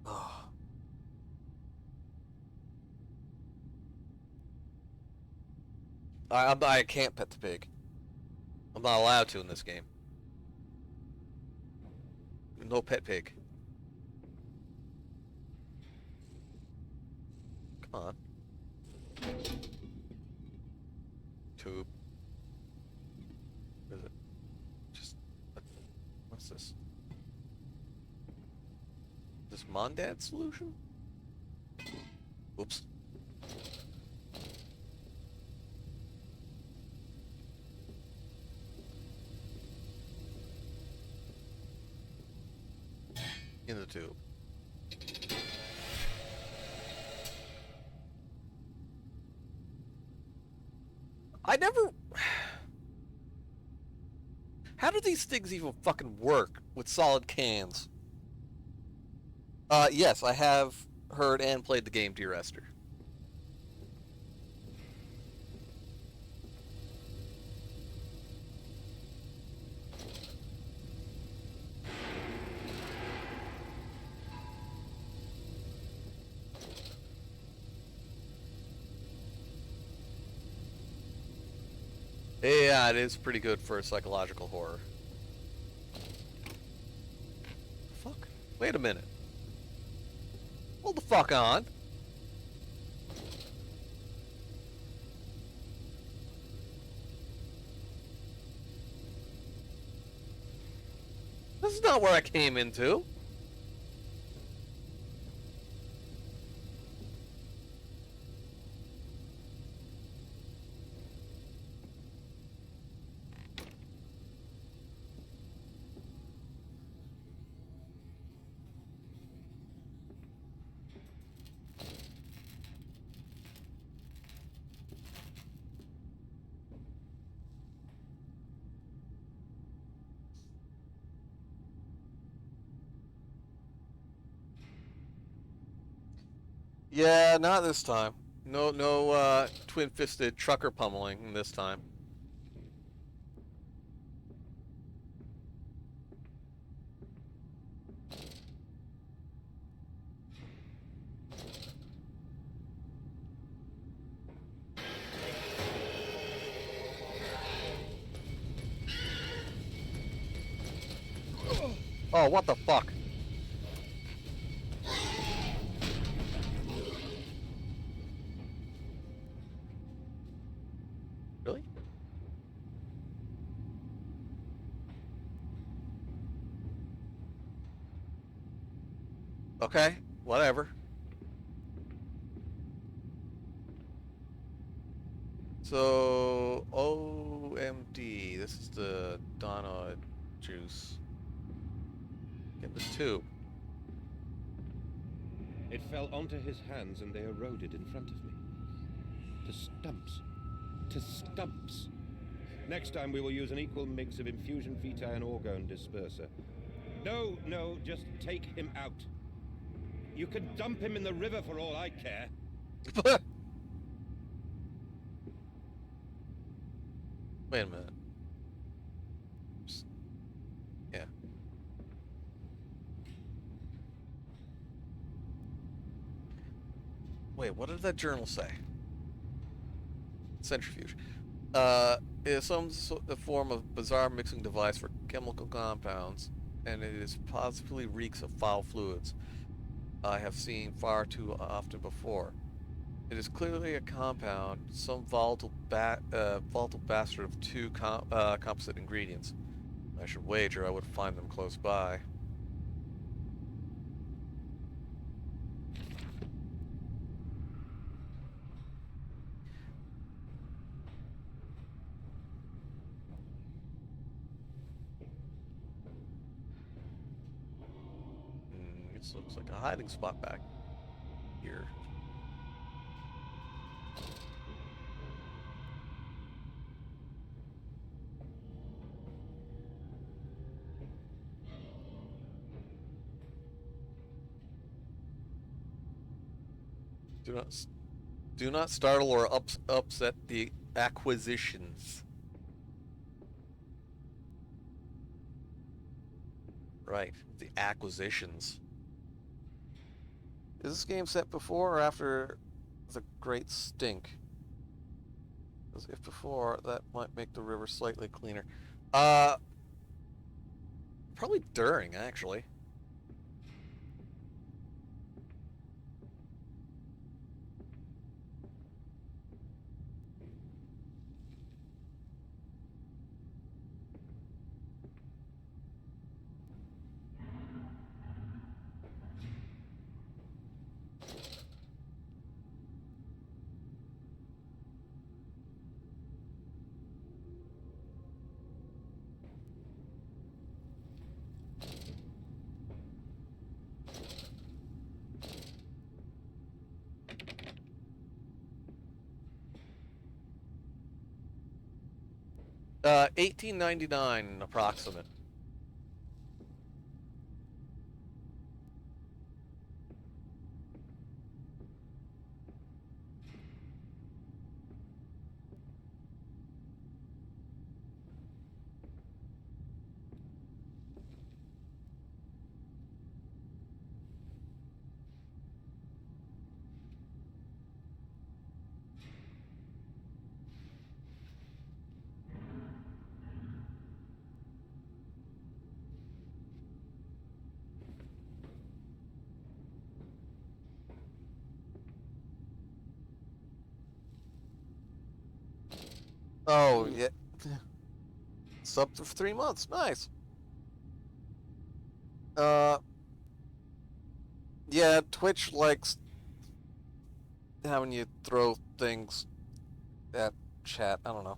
A: Ugh. I can't pet the pig. I'm not allowed to in this game. No pet pig. Come on. Tube. What is it? Just... What's this? This Mondad solution? Oops. In the tube. I never... How do these things even fucking work with solid cans? Yes, I have heard and played the game, Dear Esther. Yeah, it is pretty good for a psychological horror. Fuck. Wait a minute. Hold the fuck on. This is not where I came into. Yeah, not this time. No, twin-fisted trucker pummeling this time. Oh, what the fuck? Really? Okay, whatever. So, OMD, this is the Donna juice. Get the tube.
E: It fell onto his hands and they eroded in front of me. To stumps. To stumps. Next time we will use an equal mix of infusion vitae and orgone disperser. No, no, just take him out. You can dump him in the river for all I care.
A: Wait a minute. Yeah. Wait, what did that journal say? Centrifuge. It is a form of bizarre mixing device for chemical compounds, and it is possibly reeks of foul fluids I have seen far too often before. It is clearly a compound, some volatile bastard of two composite ingredients. I should wager I would find them close by. This looks like a hiding spot back here. Do not startle or upset the acquisitions. Right, the acquisitions. Is this game set before or after the Great Stink? Because if before, that might make the river slightly cleaner. Probably during, actually. $18.99 approximate. Oh, yeah. Sub for 3 months. Nice. Yeah, Twitch likes having you throw things at chat. I don't know.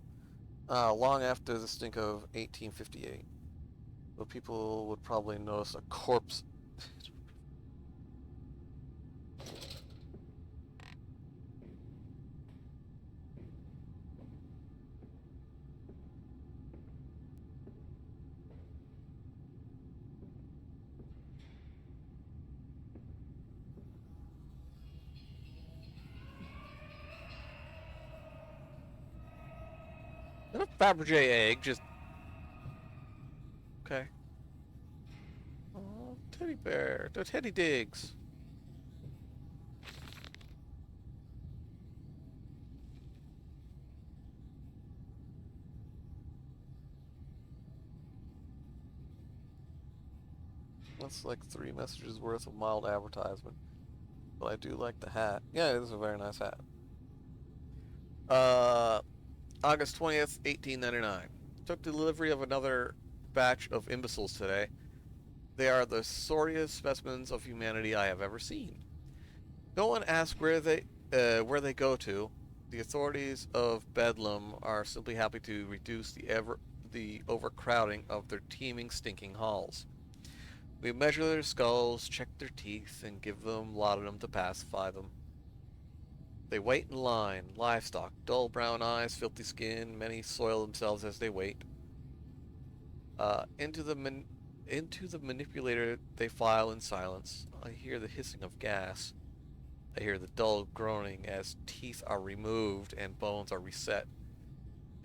A: Long after the stink of 1858. But people would probably notice a corpse. Not a Fabergé egg, just... Okay. Oh, teddy bear. The teddy digs. That's like 3 messages worth of mild advertisement. But I do like the hat. Yeah, this is a very nice hat. August 20th, 1899. Took delivery of another batch of imbeciles today. They are the sorriest specimens of humanity I have ever seen. No one asks where they go to. The authorities of Bedlam are simply happy to reduce the overcrowding of their teeming, stinking halls. We measure their skulls, check their teeth, and give them laudanum to pacify them. They wait in line, livestock, dull brown eyes, filthy skin, many soil themselves as they wait. Into the manipulator they file in silence. I hear the hissing of gas. I hear the dull groaning as teeth are removed and bones are reset.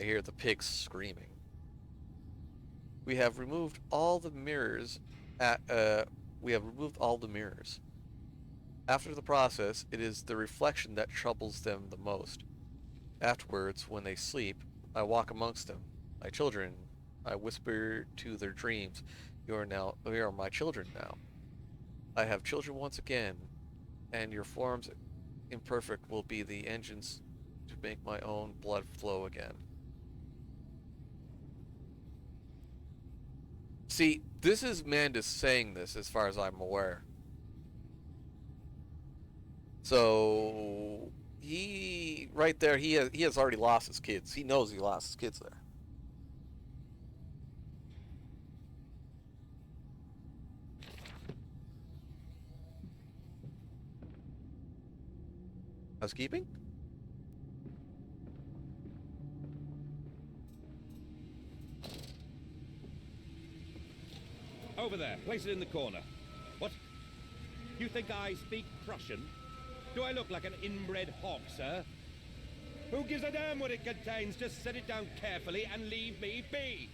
A: I hear the pigs screaming. We have removed all the mirrors. We have removed all the mirrors. After the process, it is the reflection that troubles them the most. Afterwards, when they sleep, I walk amongst them. My children, I whisper to their dreams, you are my children now. I have children once again, and your forms imperfect will be the engines to make my own blood flow again. See, this is Mandus saying this as far as I'm aware. So right there, he has already lost his kids. He knows he lost his kids there. Housekeeping?
E: Over there. Place it in the corner. What? You think I speak Prussian? Do I look like an inbred hog, sir? Who gives a damn what it contains? Just set it down carefully and leave me be.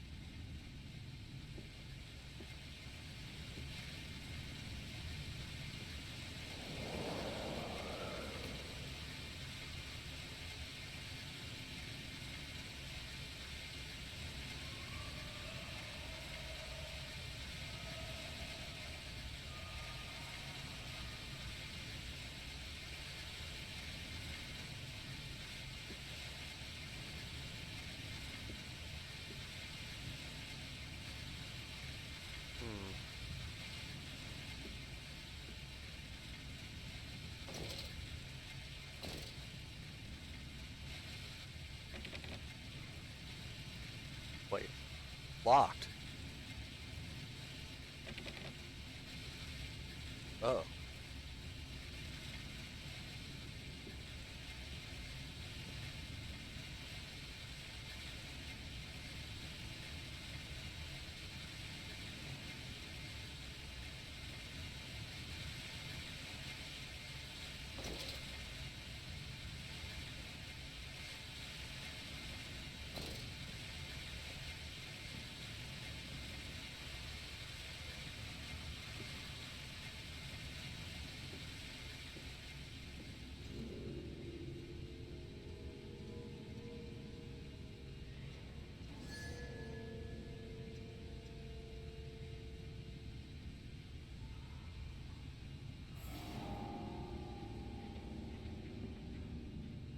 A: Wait. Locked. Oh.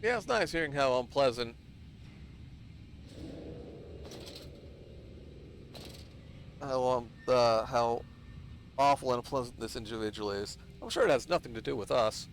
A: Yeah, it's nice hearing how unpleasant, how awful and unpleasant this individual is. I'm sure it has nothing to do with us.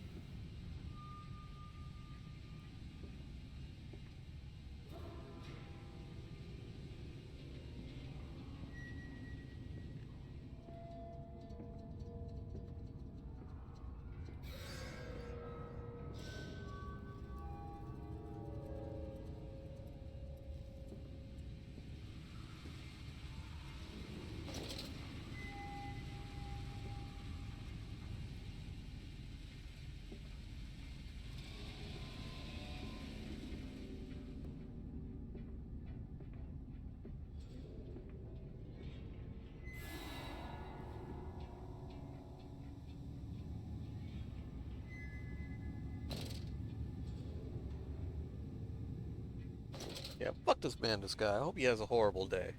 A: Yeah, fuck this man, this guy. I hope he has a horrible day.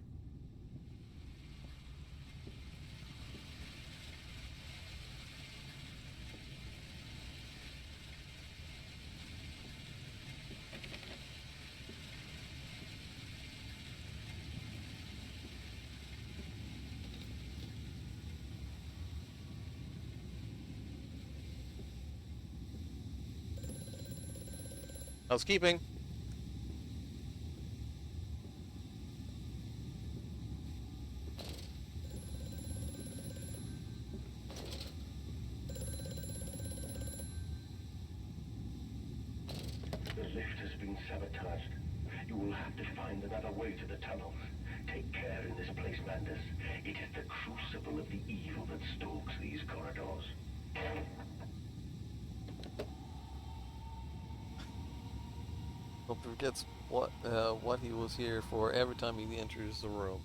A: Housekeeping.
G: sabotaged. You will have to find another way to the tunnels. Take care in this place, Mandus. It is the crucible of the evil that stalks these corridors.
A: Hope he forgets what he was here for every time he enters the room.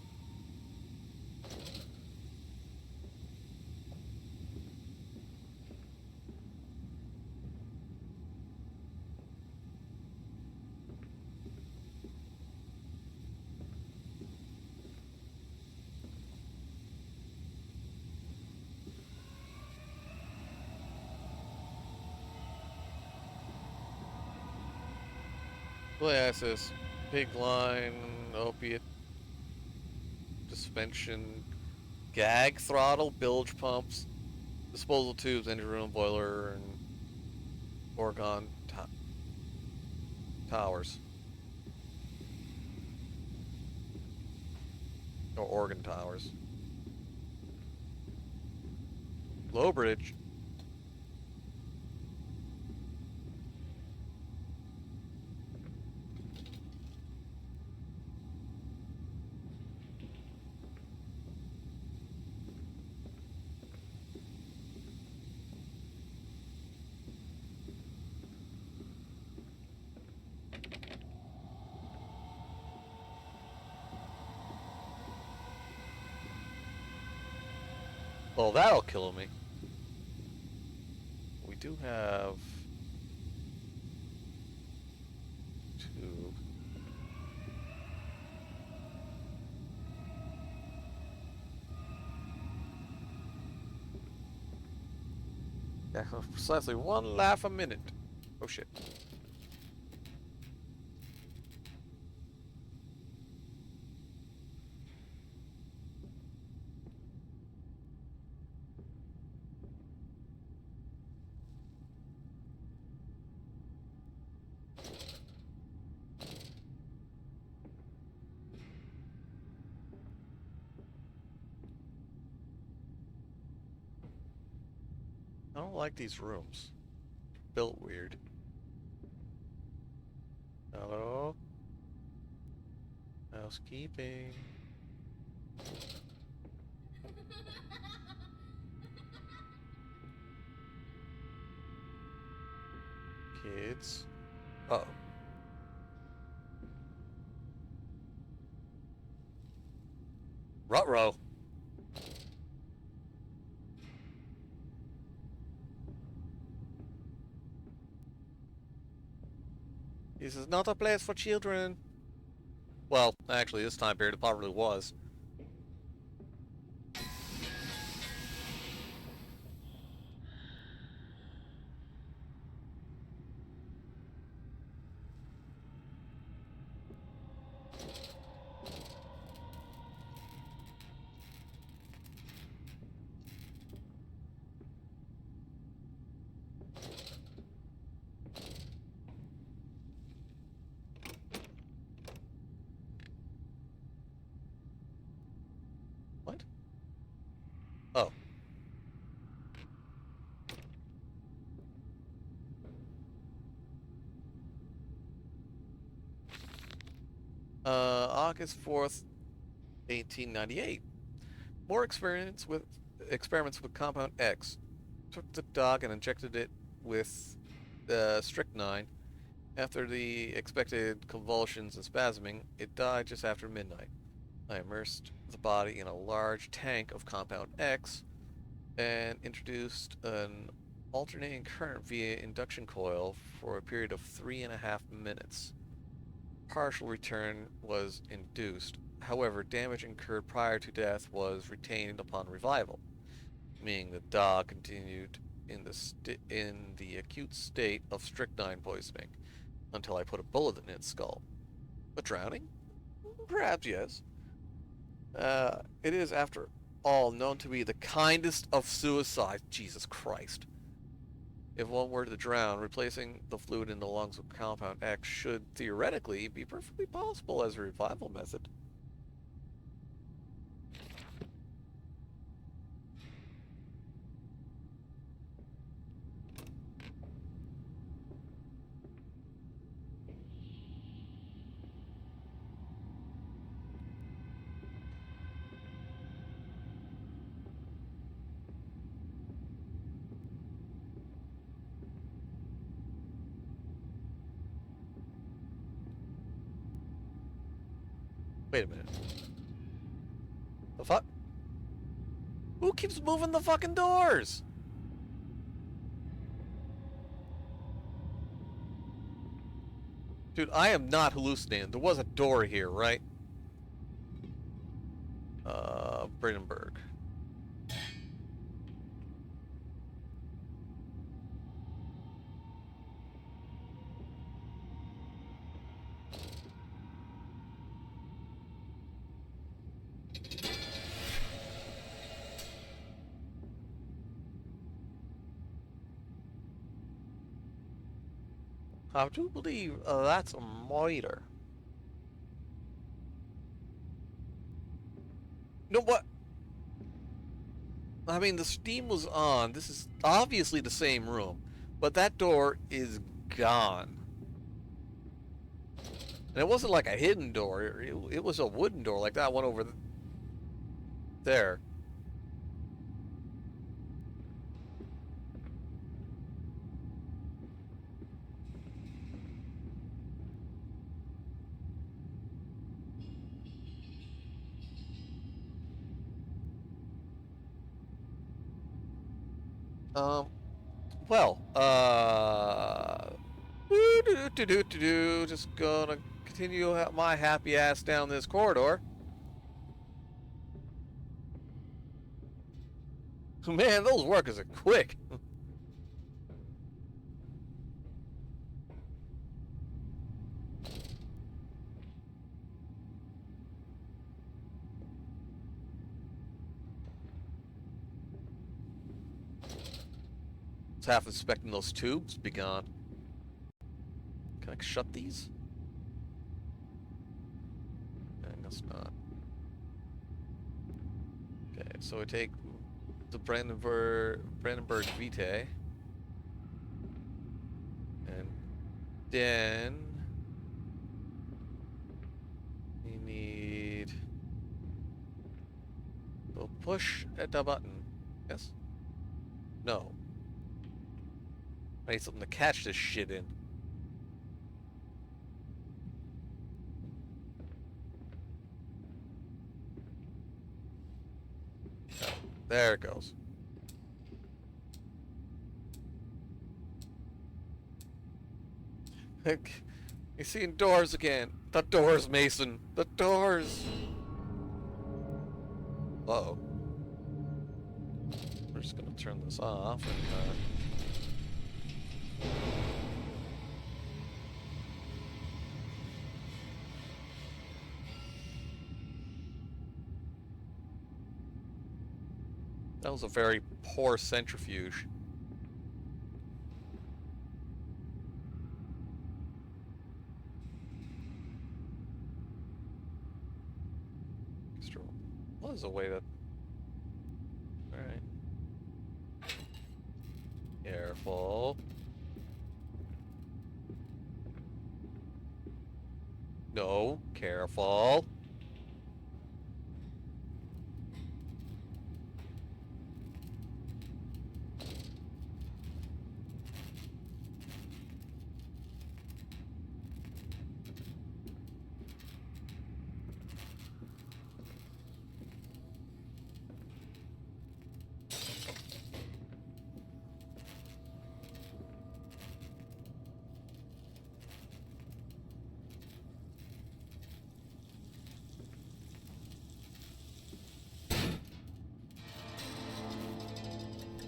A: Glasses, pig line, opiate suspension, gag throttle, bilge pumps, disposal tubes, engine room, boiler, and organ towers. Or organ towers. Low bridge. Well, that'll kill me. We do have tube. Yeah, precisely one laugh a minute. Oh shit. I don't like these rooms. Built weird. Hello? Housekeeping. Kids. Uh-oh. Ruh-roh. This is not a place for children. Well, actually, this time period it probably was. What? Oh. August 4th, 1898. More experiments with Compound X. Took the dog and injected it with strychnine. After the expected convulsions and spasming, it died just after midnight. I immersed the body in a large tank of Compound X and introduced an alternating current via induction coil for a period of 3.5 minutes. Partial return was induced. However, damage incurred prior to death was retained upon revival, meaning the dog continued in the acute state of strychnine poisoning until I put a bullet in its skull. But drowning? Perhaps yes. It is, after all, known to be the kindest of suicides. Jesus Christ. If one were to drown, replacing the fluid in the lungs with Compound X should theoretically be perfectly possible as a revival method. Wait a minute. The fuck? Who keeps moving the fucking doors? Dude, I am not hallucinating. There was a door here, right? Brandenburg. I do believe that's a miter. You know what? I mean, the steam was on. This is obviously the same room, but that door is gone. And it wasn't like a hidden door. It was a wooden door like that one over there. Well, just gonna continue my happy ass down this corridor. Man, those workers are quick. I was half expecting those tubes to be gone. Can I shut these? I guess not. Okay, so we take the Brandenburg Vitae. And then we need... We'll push at the button. Yes? No. I need something to catch this shit in. Oh, there it goes. You're seeing doors again. The doors, Mason. The doors. Uh-oh. We're just gonna turn this off and, that was a very poor centrifuge. What is a way that... Alright. Careful. No, careful.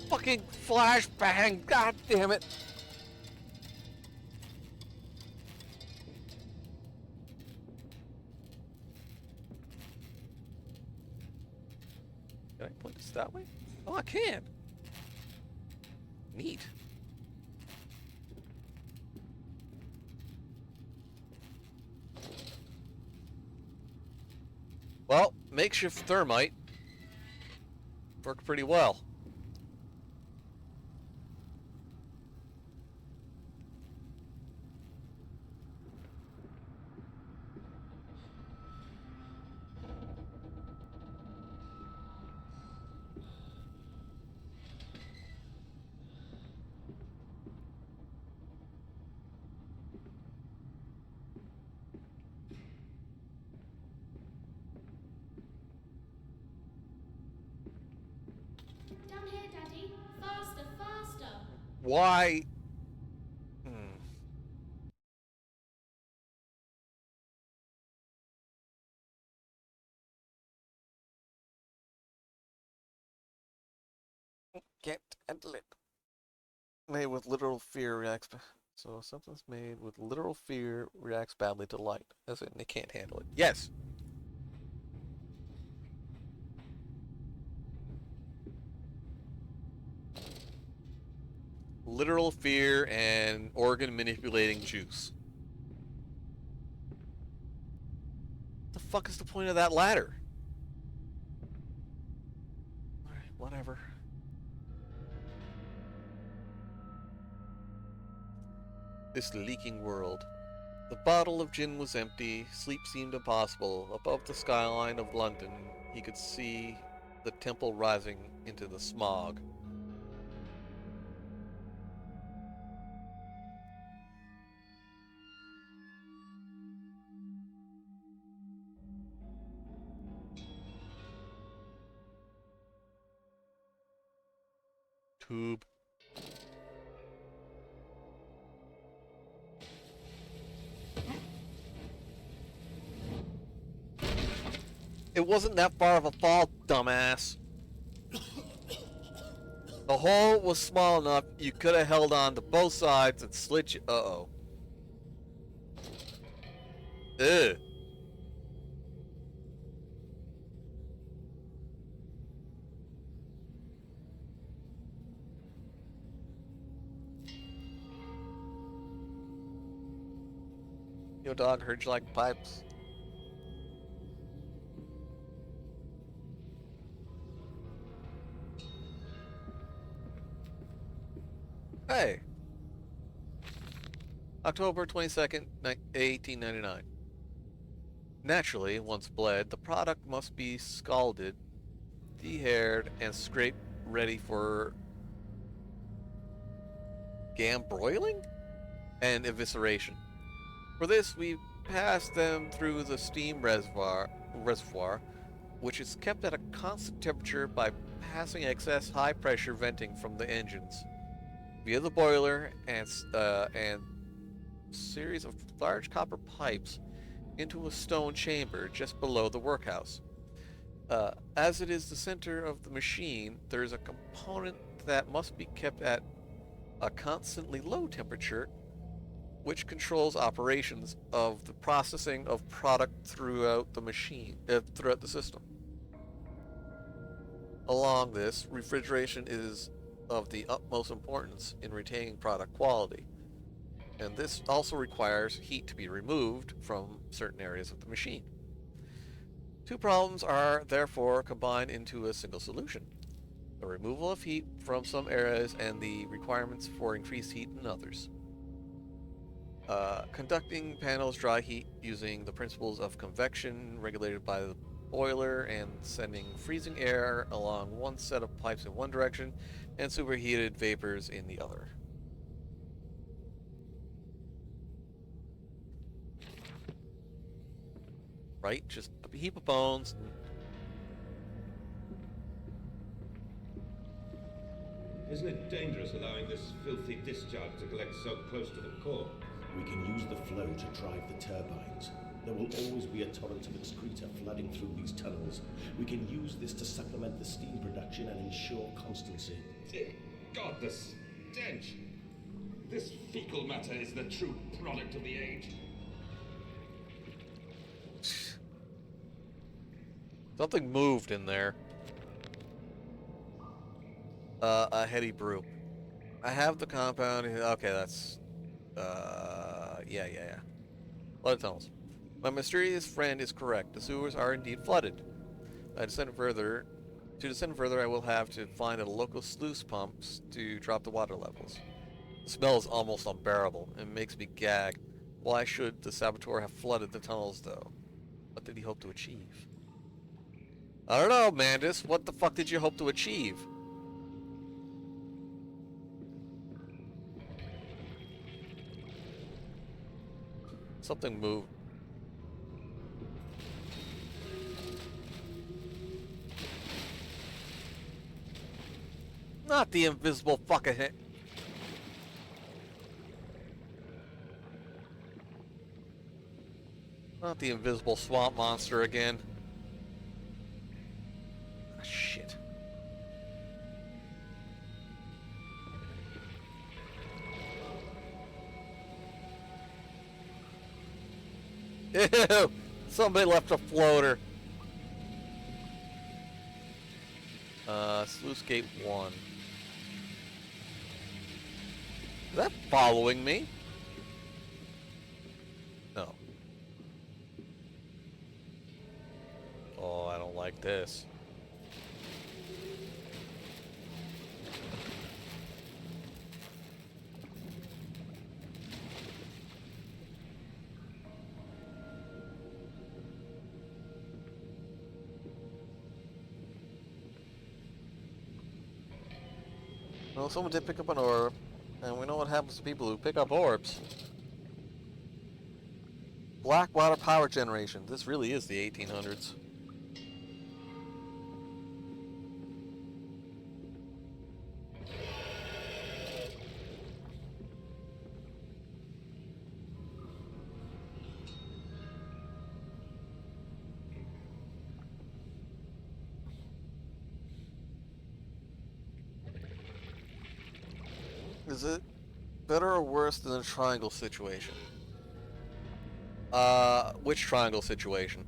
A: Fucking flashbang! God damn it! Can I point this that way? Oh, I can! Neat. Well, makeshift thermite worked pretty well. Why? Can't handle it. Made with literal fear reacts. So something's made with literal fear reacts badly to light. As in, they can't handle it. Yes. Literal fear and organ manipulating juice. What the fuck is the point of that ladder? Alright, whatever. This leaking world. The bottle of gin was empty. Sleep seemed impossible. Above the skyline of London, he could see the temple rising into the smog. Tube. It wasn't that far of a fall, dumbass. The hole was small enough you could have held on to both sides and slid you. Uh-oh. Ugh. Yo, dog, heard you like pipes. Hey. October 22nd, 1899. Naturally, once bled, the product must be scalded, dehaired, and scraped ready for gambroiling and evisceration. For this, we pass them through the steam reservoir, which is kept at a constant temperature by passing excess high-pressure venting from the engines via the boiler and series of large copper pipes into a stone chamber just below the workhouse. As it is the center of the machine, there is a component that must be kept at a constantly low temperature, which controls operations of the processing of product throughout the machine, throughout the system. Along this, refrigeration is of the utmost importance in retaining product quality, and this also requires heat to be removed from certain areas of the machine. Two problems are therefore combined into a single solution: the removal of heat from some areas and the requirements for increased heat in others. Conducting panels dry heat using the principles of convection regulated by the boiler and sending freezing air along one set of pipes in one direction and superheated vapors in the other. Right? Just a heap of bones.
E: Isn't it dangerous allowing this filthy discharge to collect so close to the core?
F: We can use the flow to drive the turbines. There will always be a torrent of excreta flooding through these tunnels. We can use this to supplement the steam production and ensure constancy.
B: Dear God, the stench! This fecal matter is the true product of the age.
A: Something moved in there. A heady brew. I have the compound. Okay, that's... yeah. Flood tunnels. My mysterious friend is correct. The sewers are indeed flooded. To descend further, I will have to find a local sluice pumps to drop the water levels. The smell is almost unbearable and makes me gag. Why should the saboteur have flooded the tunnels, though? What did he hope to achieve? I don't know, Mandus. What the fuck did you hope to achieve? Something moved. Not the invisible fucking hit. Not the invisible swamp monster again. Ah, shit. Ew! Somebody left a floater. Sluice Gate 1. Is that following me? No. Oh, I don't like this. Well, someone did pick up an orb, and we know what happens to people who pick up orbs. Blackwater power generation. This really is the 1800s. Is it better or worse than the triangle situation? Which triangle situation?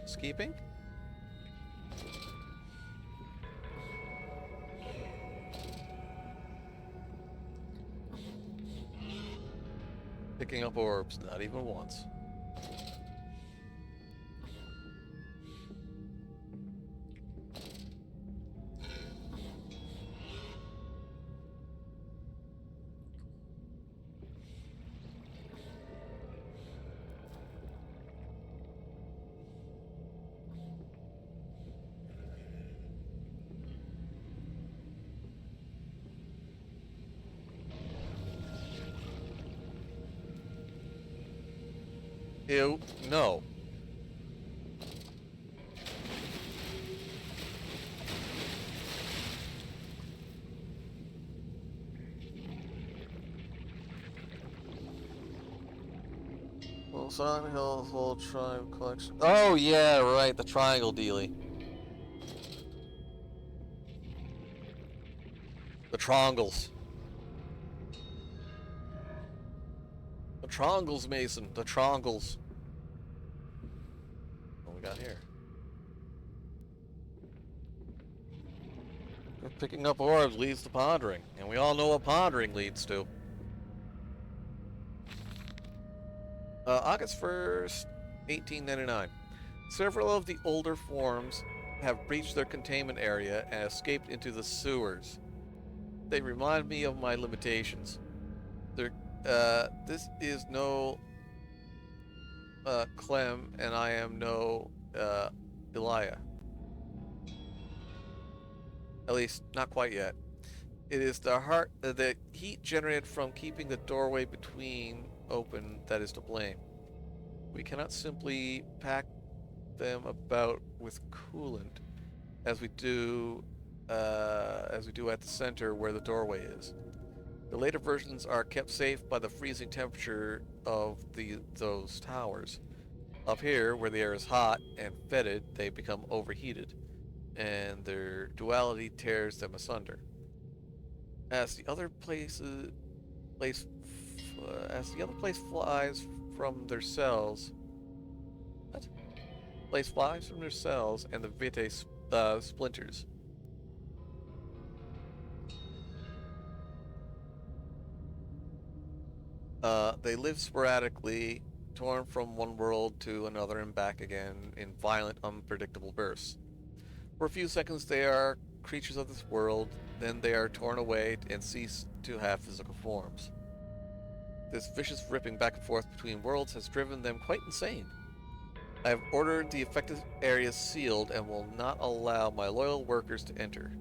A: Skipping? Picking up orbs, not even once. Ew, no. Well, Silent Hill's whole tribe collection. Oh yeah, right, the triangle dealie. The Trongles. The Trongles, Mason. The Trongles. What we got here? Picking up orbs leads to pondering, and we all know what pondering leads to. August 1st, 1899. Several of the older forms have breached their containment area and escaped into the sewers. They remind me of my limitations. This is no Clem, and I am no Elia. At least, not quite yet. It is the heat generated from keeping the doorway between open that is to blame. We cannot simply pack them about with coolant, as we do at the center where the doorway is. The later versions are kept safe by the freezing temperature of those towers. Up here, where the air is hot and fetid, they become overheated, and their duality tears them asunder. As the other place flies from their cells, what? Place flies from their cells, and the vitae splinters. They live sporadically, torn from one world to another and back again in violent, unpredictable bursts. For a few seconds they are creatures of this world, then they are torn away and cease to have physical forms. This vicious ripping back and forth between worlds has driven them quite insane. I have ordered the affected areas sealed and will not allow my loyal workers to enter.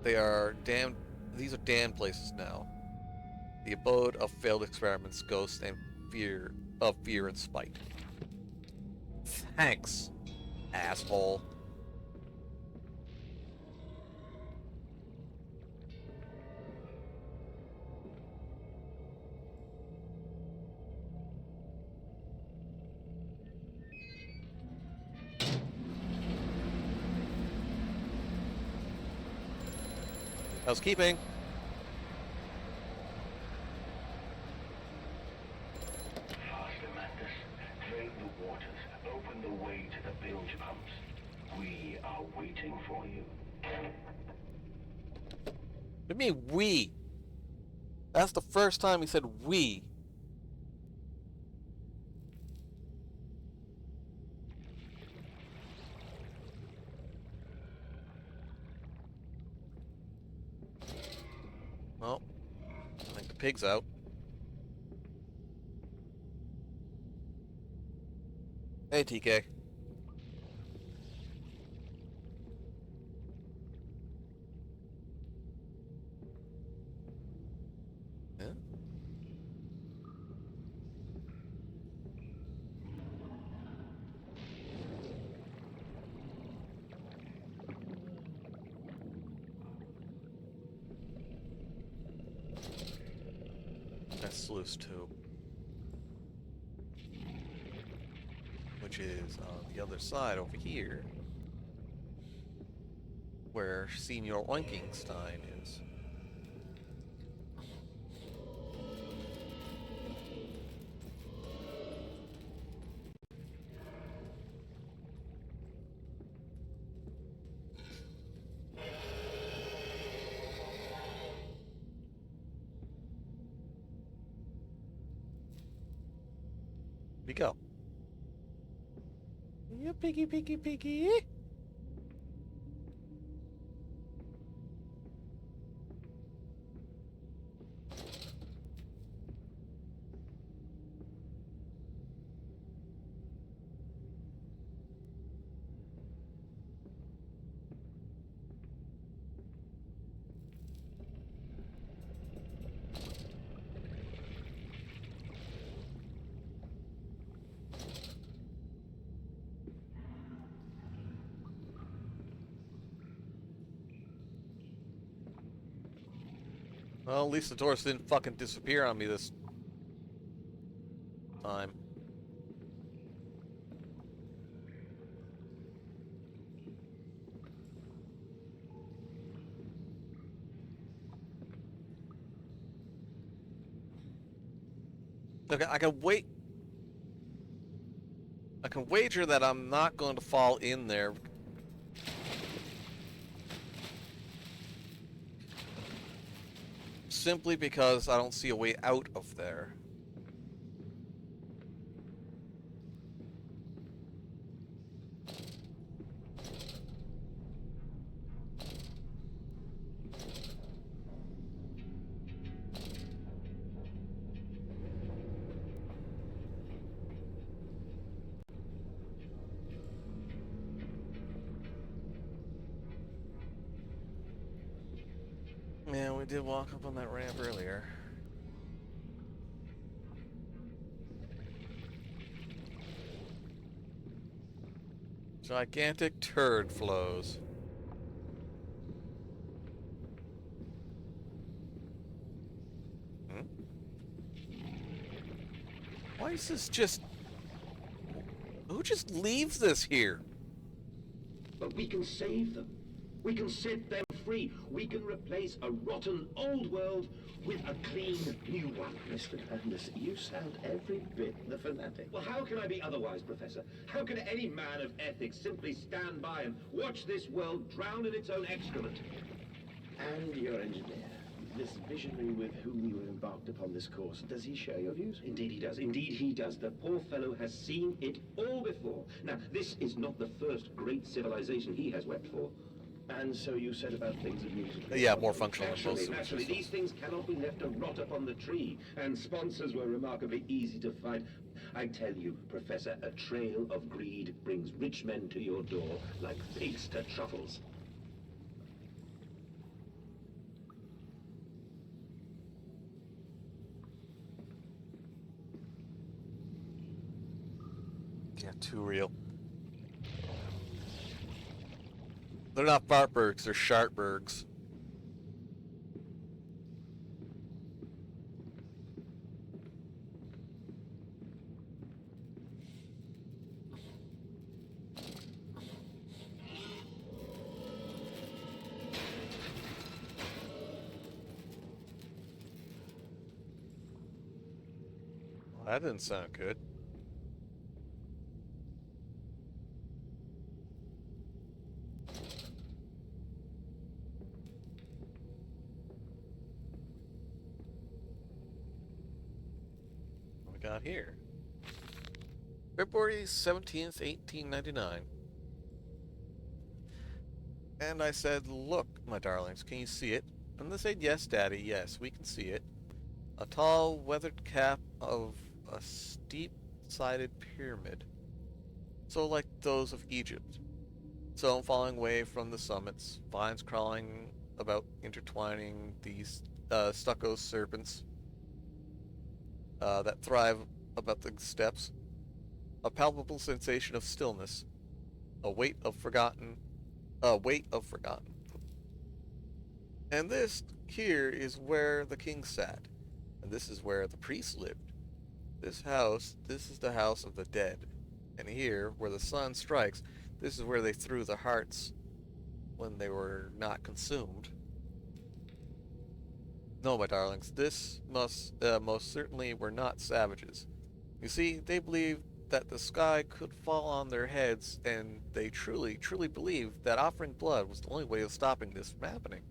A: These are damned places now. The abode of failed experiments, ghosts, and fear and spite. Thanks, asshole. Housekeeping.
G: Faster, Mandus. Drain the waters. Open the way to the bilge pumps. We are waiting for you.
A: What do you mean, we? That's the first time he said we. Well, I think the pig's out. Hey, TK. Yeah? That's sluice too. Which is on the other side over here. Where Senior Oinkingstein is. We go. Yeah, piggy, piggy, piggy. Well, at least the doors didn't fucking disappear on me this time. Okay, I can wait. I can wager that I'm not going to fall in there. Simply because I don't see a way out of there. Yeah, we did walk up on that ramp earlier. Gigantic turd flows. Hmm? Why is this just... Who just leaves this here?
F: But we can save them. We can set them free. We can replace a rotten old world with a clean new one. Mr. Landis, you sound every bit the fanatic.
B: Well, how can I be otherwise, Professor? How can any man of ethics simply stand by and watch this world drown in its own excrement?
F: And your engineer, this visionary with whom you have embarked upon this course, does he share your views?
B: Indeed he does. Indeed he does. The poor fellow has seen it all before. Now, this is not the first great civilization he has wept for.
F: And so you said about things of music.
A: Yeah, more functional than most
B: Naturally, these things cannot be left to rot upon the tree. And sponsors were remarkably easy to find. I tell you, Professor, a trail of greed brings rich men to your door like pigs to truffles.
A: Yeah, too real. They're not Fartbergs, they're Shartbergs. That didn't sound good. What we got here? February 17th, 1899. And I said, "Look, my darlings, can you see it?" And they said, "Yes, Daddy, yes, we can see it. A tall, weathered cap of a steep-sided pyramid. So like those of Egypt. So falling away from the summits, vines crawling about, intertwining these stucco serpents that thrive about the steps. A palpable sensation of stillness, a weight of forgotten, a weight of forgotten. And this here is where the king sat, and this is where the priest lived. This house, this is the house of the dead. And here, where the sun strikes, this is where they threw the hearts when they were not consumed. No, my darlings, this most certainly were not savages. You see, they believed that the sky could fall on their heads, and they truly, truly believed that offering blood was the only way of stopping this from happening.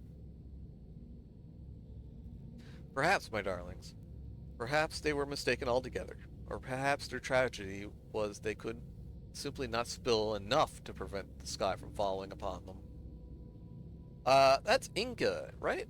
A: Perhaps, my darlings, perhaps they were mistaken altogether, or perhaps their tragedy was they could simply not spill enough to prevent the sky from falling upon them. That's Inca, right?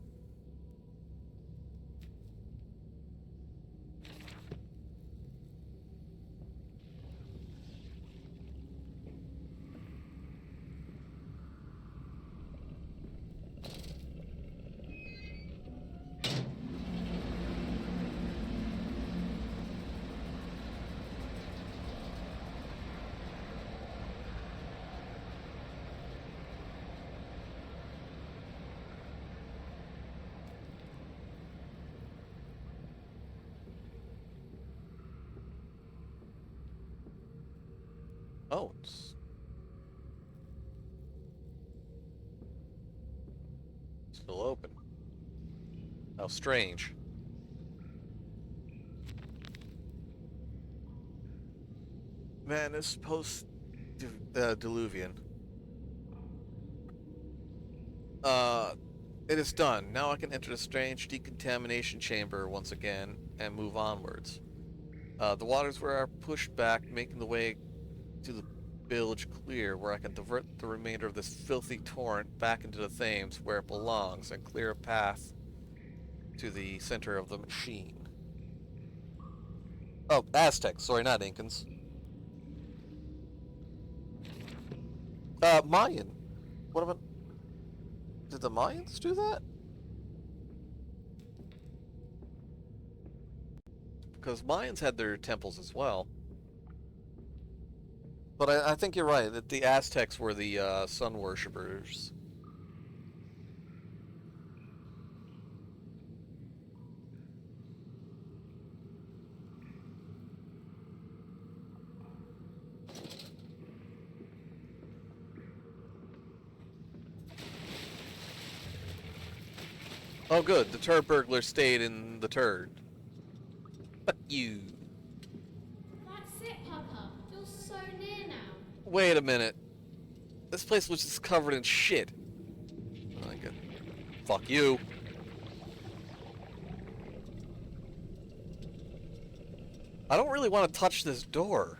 A: Oh, it's still open. How strange. Man, it's post-diluvian. It is done. Now I can enter the strange decontamination chamber once again and move onwards. The waters are pushed back, making the way to the bilge clear, where I can divert the remainder of this filthy torrent back into the Thames where it belongs and clear a path to the center of the machine. Oh, Aztecs. Sorry, not Incans. Mayan. What about... Did the Mayans do that? Because Mayans had their temples as well. But I think you're right, that the Aztecs were the sun worshippers. Oh good, the turd burglar stayed in the turd. Fuck you.
C: That's it, Papa. You're so near now.
A: Wait a minute. This place was just covered in shit. I get... Fuck you. I don't really want to touch this door.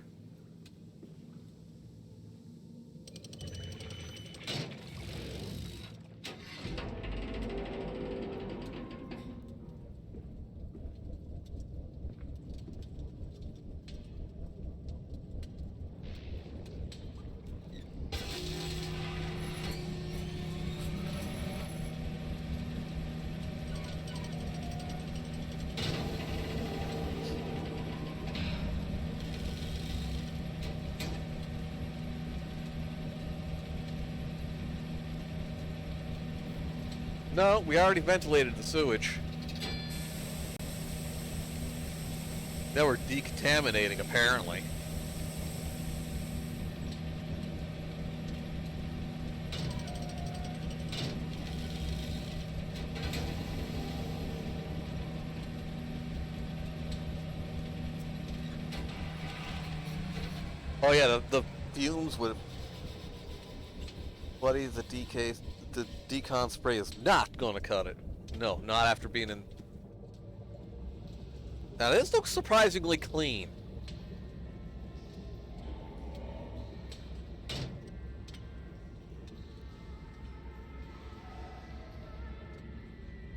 A: No, we already ventilated the sewage. Now we're decontaminating, apparently. Oh yeah, the fumes would. Buddy, the decon spray is not gonna cut it. No, not after being in. Now this looks surprisingly clean.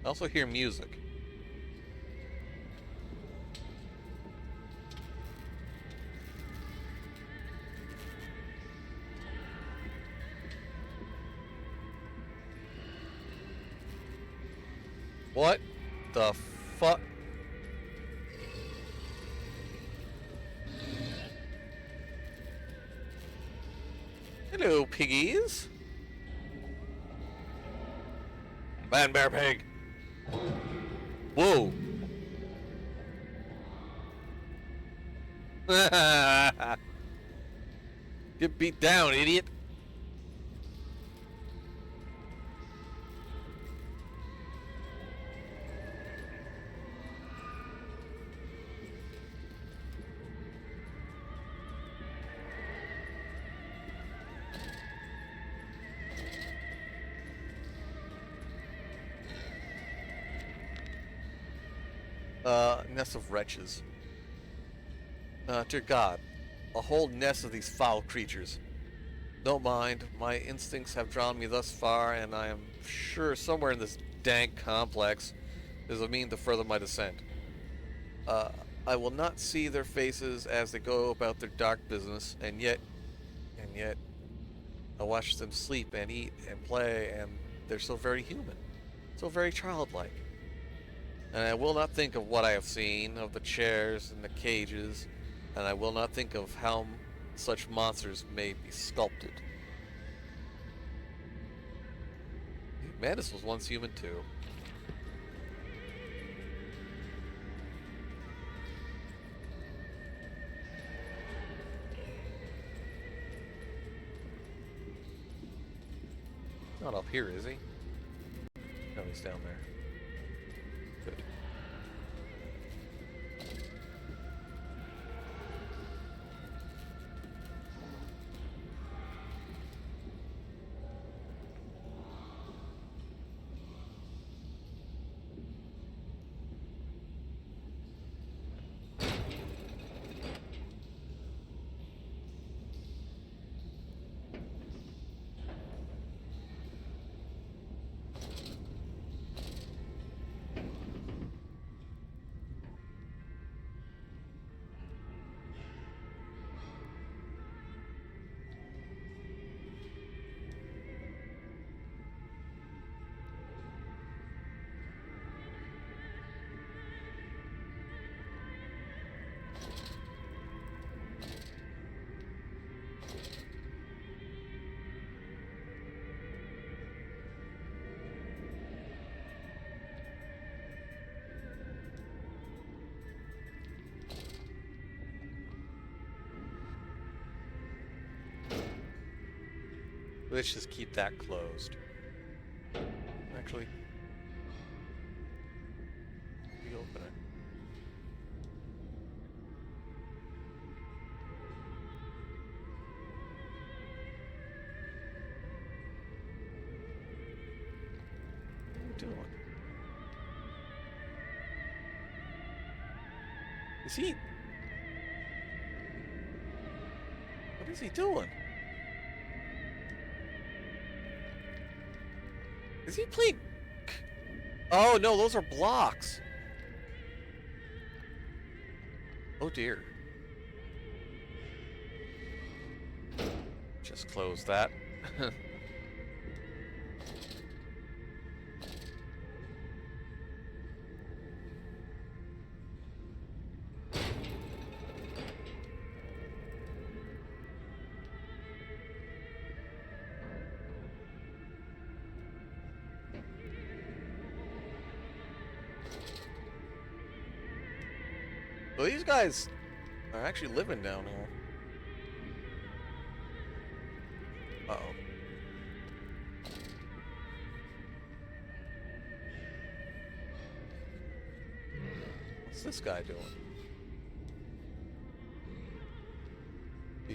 A: I also hear music. What the fuck? Hello, piggies. Man, bear, pig. Whoa. Get beat down, idiot. Nest of wretches. Dear God, a whole nest of these foul creatures. Don't mind, my instincts have drawn me thus far, and I am sure somewhere in this dank complex is a mean to further my descent. I will not see their faces as they go about their dark business, and yet, I watch them sleep and eat and play, and they're so very human, so very childlike. And I will not think of what I have seen, of the chairs and the cages, and I will not think of how such monsters may be sculpted. Mantis was once human too. Not up here, is he? No, he's down there. Good. Let's just keep that closed. Actually, we open it. What are you doing? Is he? What is he doing? Is he playing? Oh no, those are blocks. Oh dear. Just close that. Well, these guys are actually living down here. Uh-oh. What's this guy doing?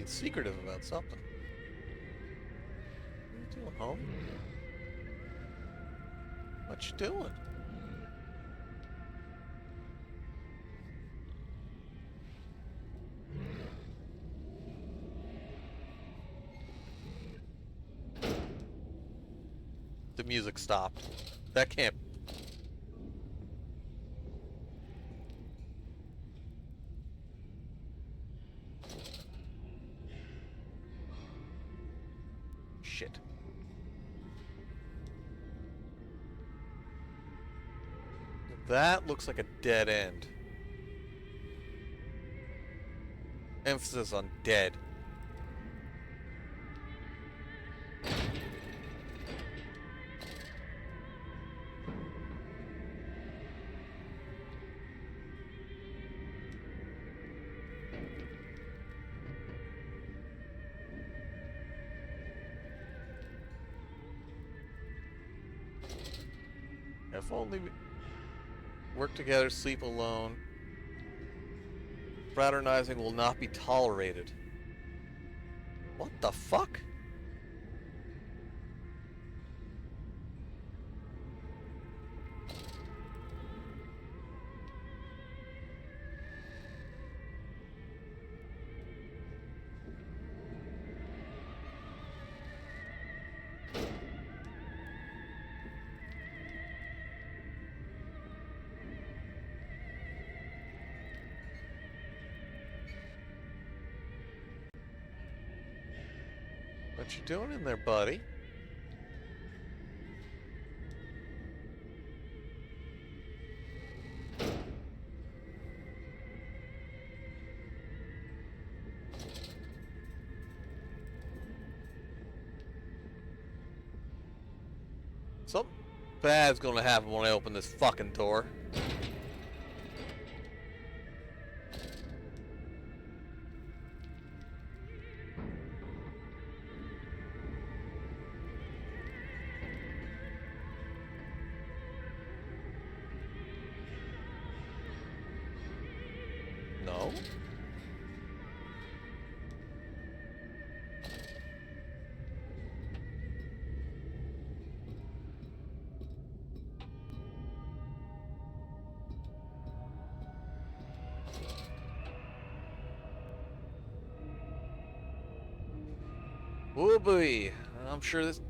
A: Being secretive about something. What are you doing, homie? What you doing? The music stopped. That can't... Shit. That looks like a dead end. Emphasis on dead. If only we work together, sleep alone. Fraternizing will not be tolerated. What the fuck? What you doing in there, buddy? Something bad's gonna happen when I open this fucking door. No? Oh boy, I'm sure this...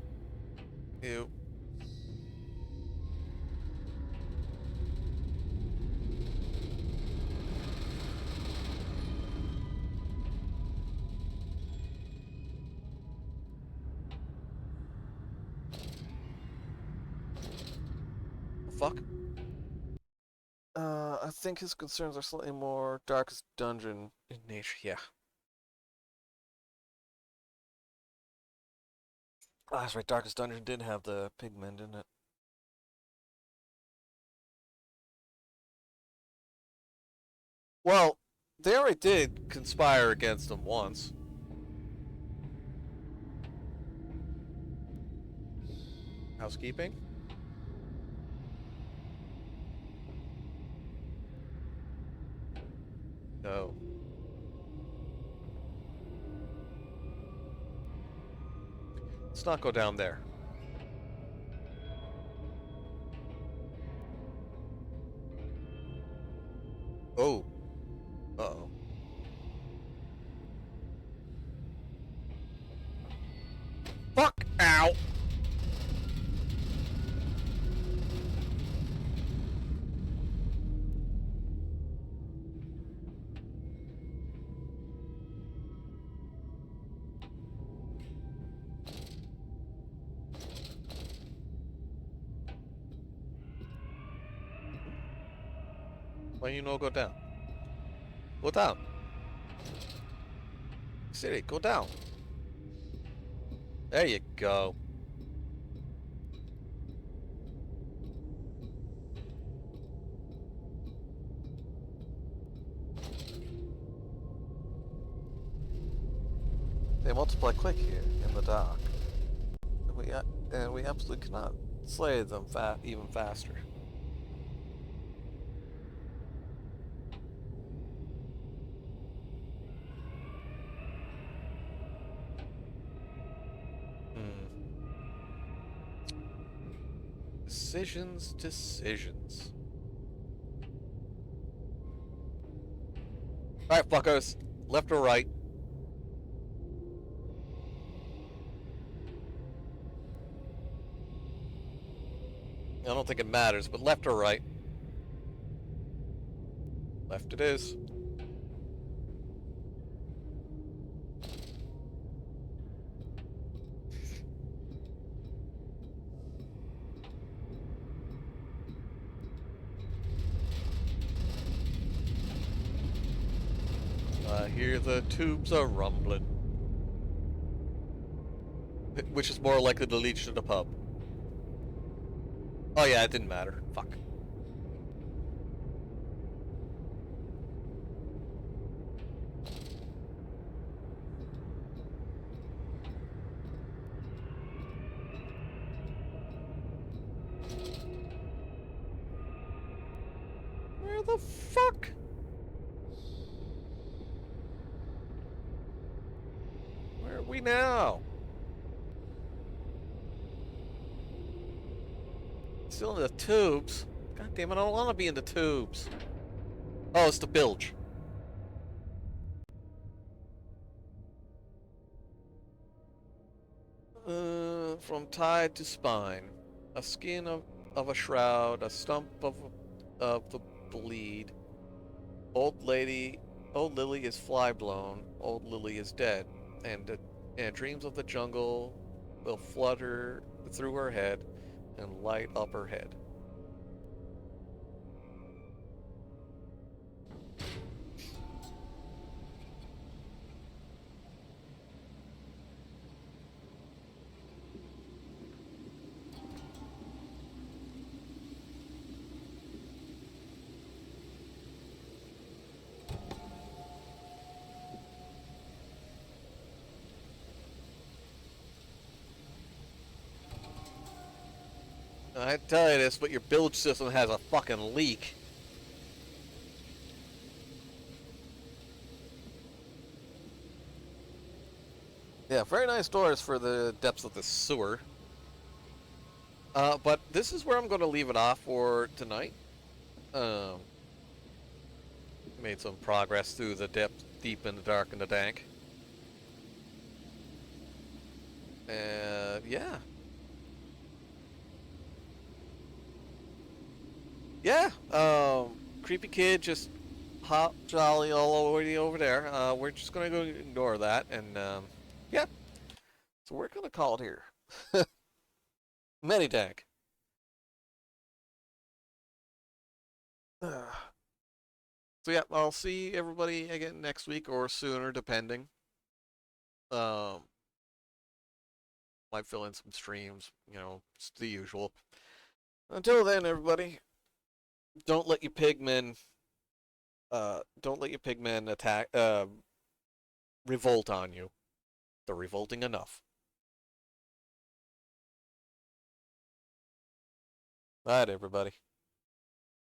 A: Ew. Fuck. I think his concerns are slightly more Darkest Dungeon in nature. Yeah. Oh, that's right. Darkest Dungeon did have the pigmen, didn't it? Well, they already did conspire against him once. Housekeeping? No. Let's not go down there. Oh. Uh-oh. Fuck! Ow! Why you no go down? Go down. City, go down. There you go. They multiply quick here in the dark. And we absolutely cannot slay them even faster. Decisions, decisions. Alright, fuckers. Left or right? I don't think it matters, but left or right? Left it is. I hear the tubes are rumbling. Which is more likely to lead to the pub. Oh yeah, it didn't matter. Fuck. Where the fuck? Where are we now? Still in the tubes. God damn it, I don't want to be in the tubes. Oh, it's the bilge. From tide to spine. A skin of a shroud, a stump of the bleed. Old Lily is fly blown. Old Lily is dead, and dreams of the jungle will flutter through her head and light up her head. I tell you this, but your bilge system has a fucking leak. Yeah, very nice doors for the depths of the sewer. But this is where I'm going to leave it off for tonight. Made some progress through the depth, deep in the dark and the dank. And yeah. Yeah, creepy kid just hop jolly all over there. We're just gonna go ignore that, and yeah. So we're gonna call it here. Meditank. So yeah, I'll see everybody again next week or sooner, depending. Might fill in some streams, you know, it's the usual. Until then, everybody, don't let your pigmen attack revolt on you. They're revolting enough. Alright, everybody.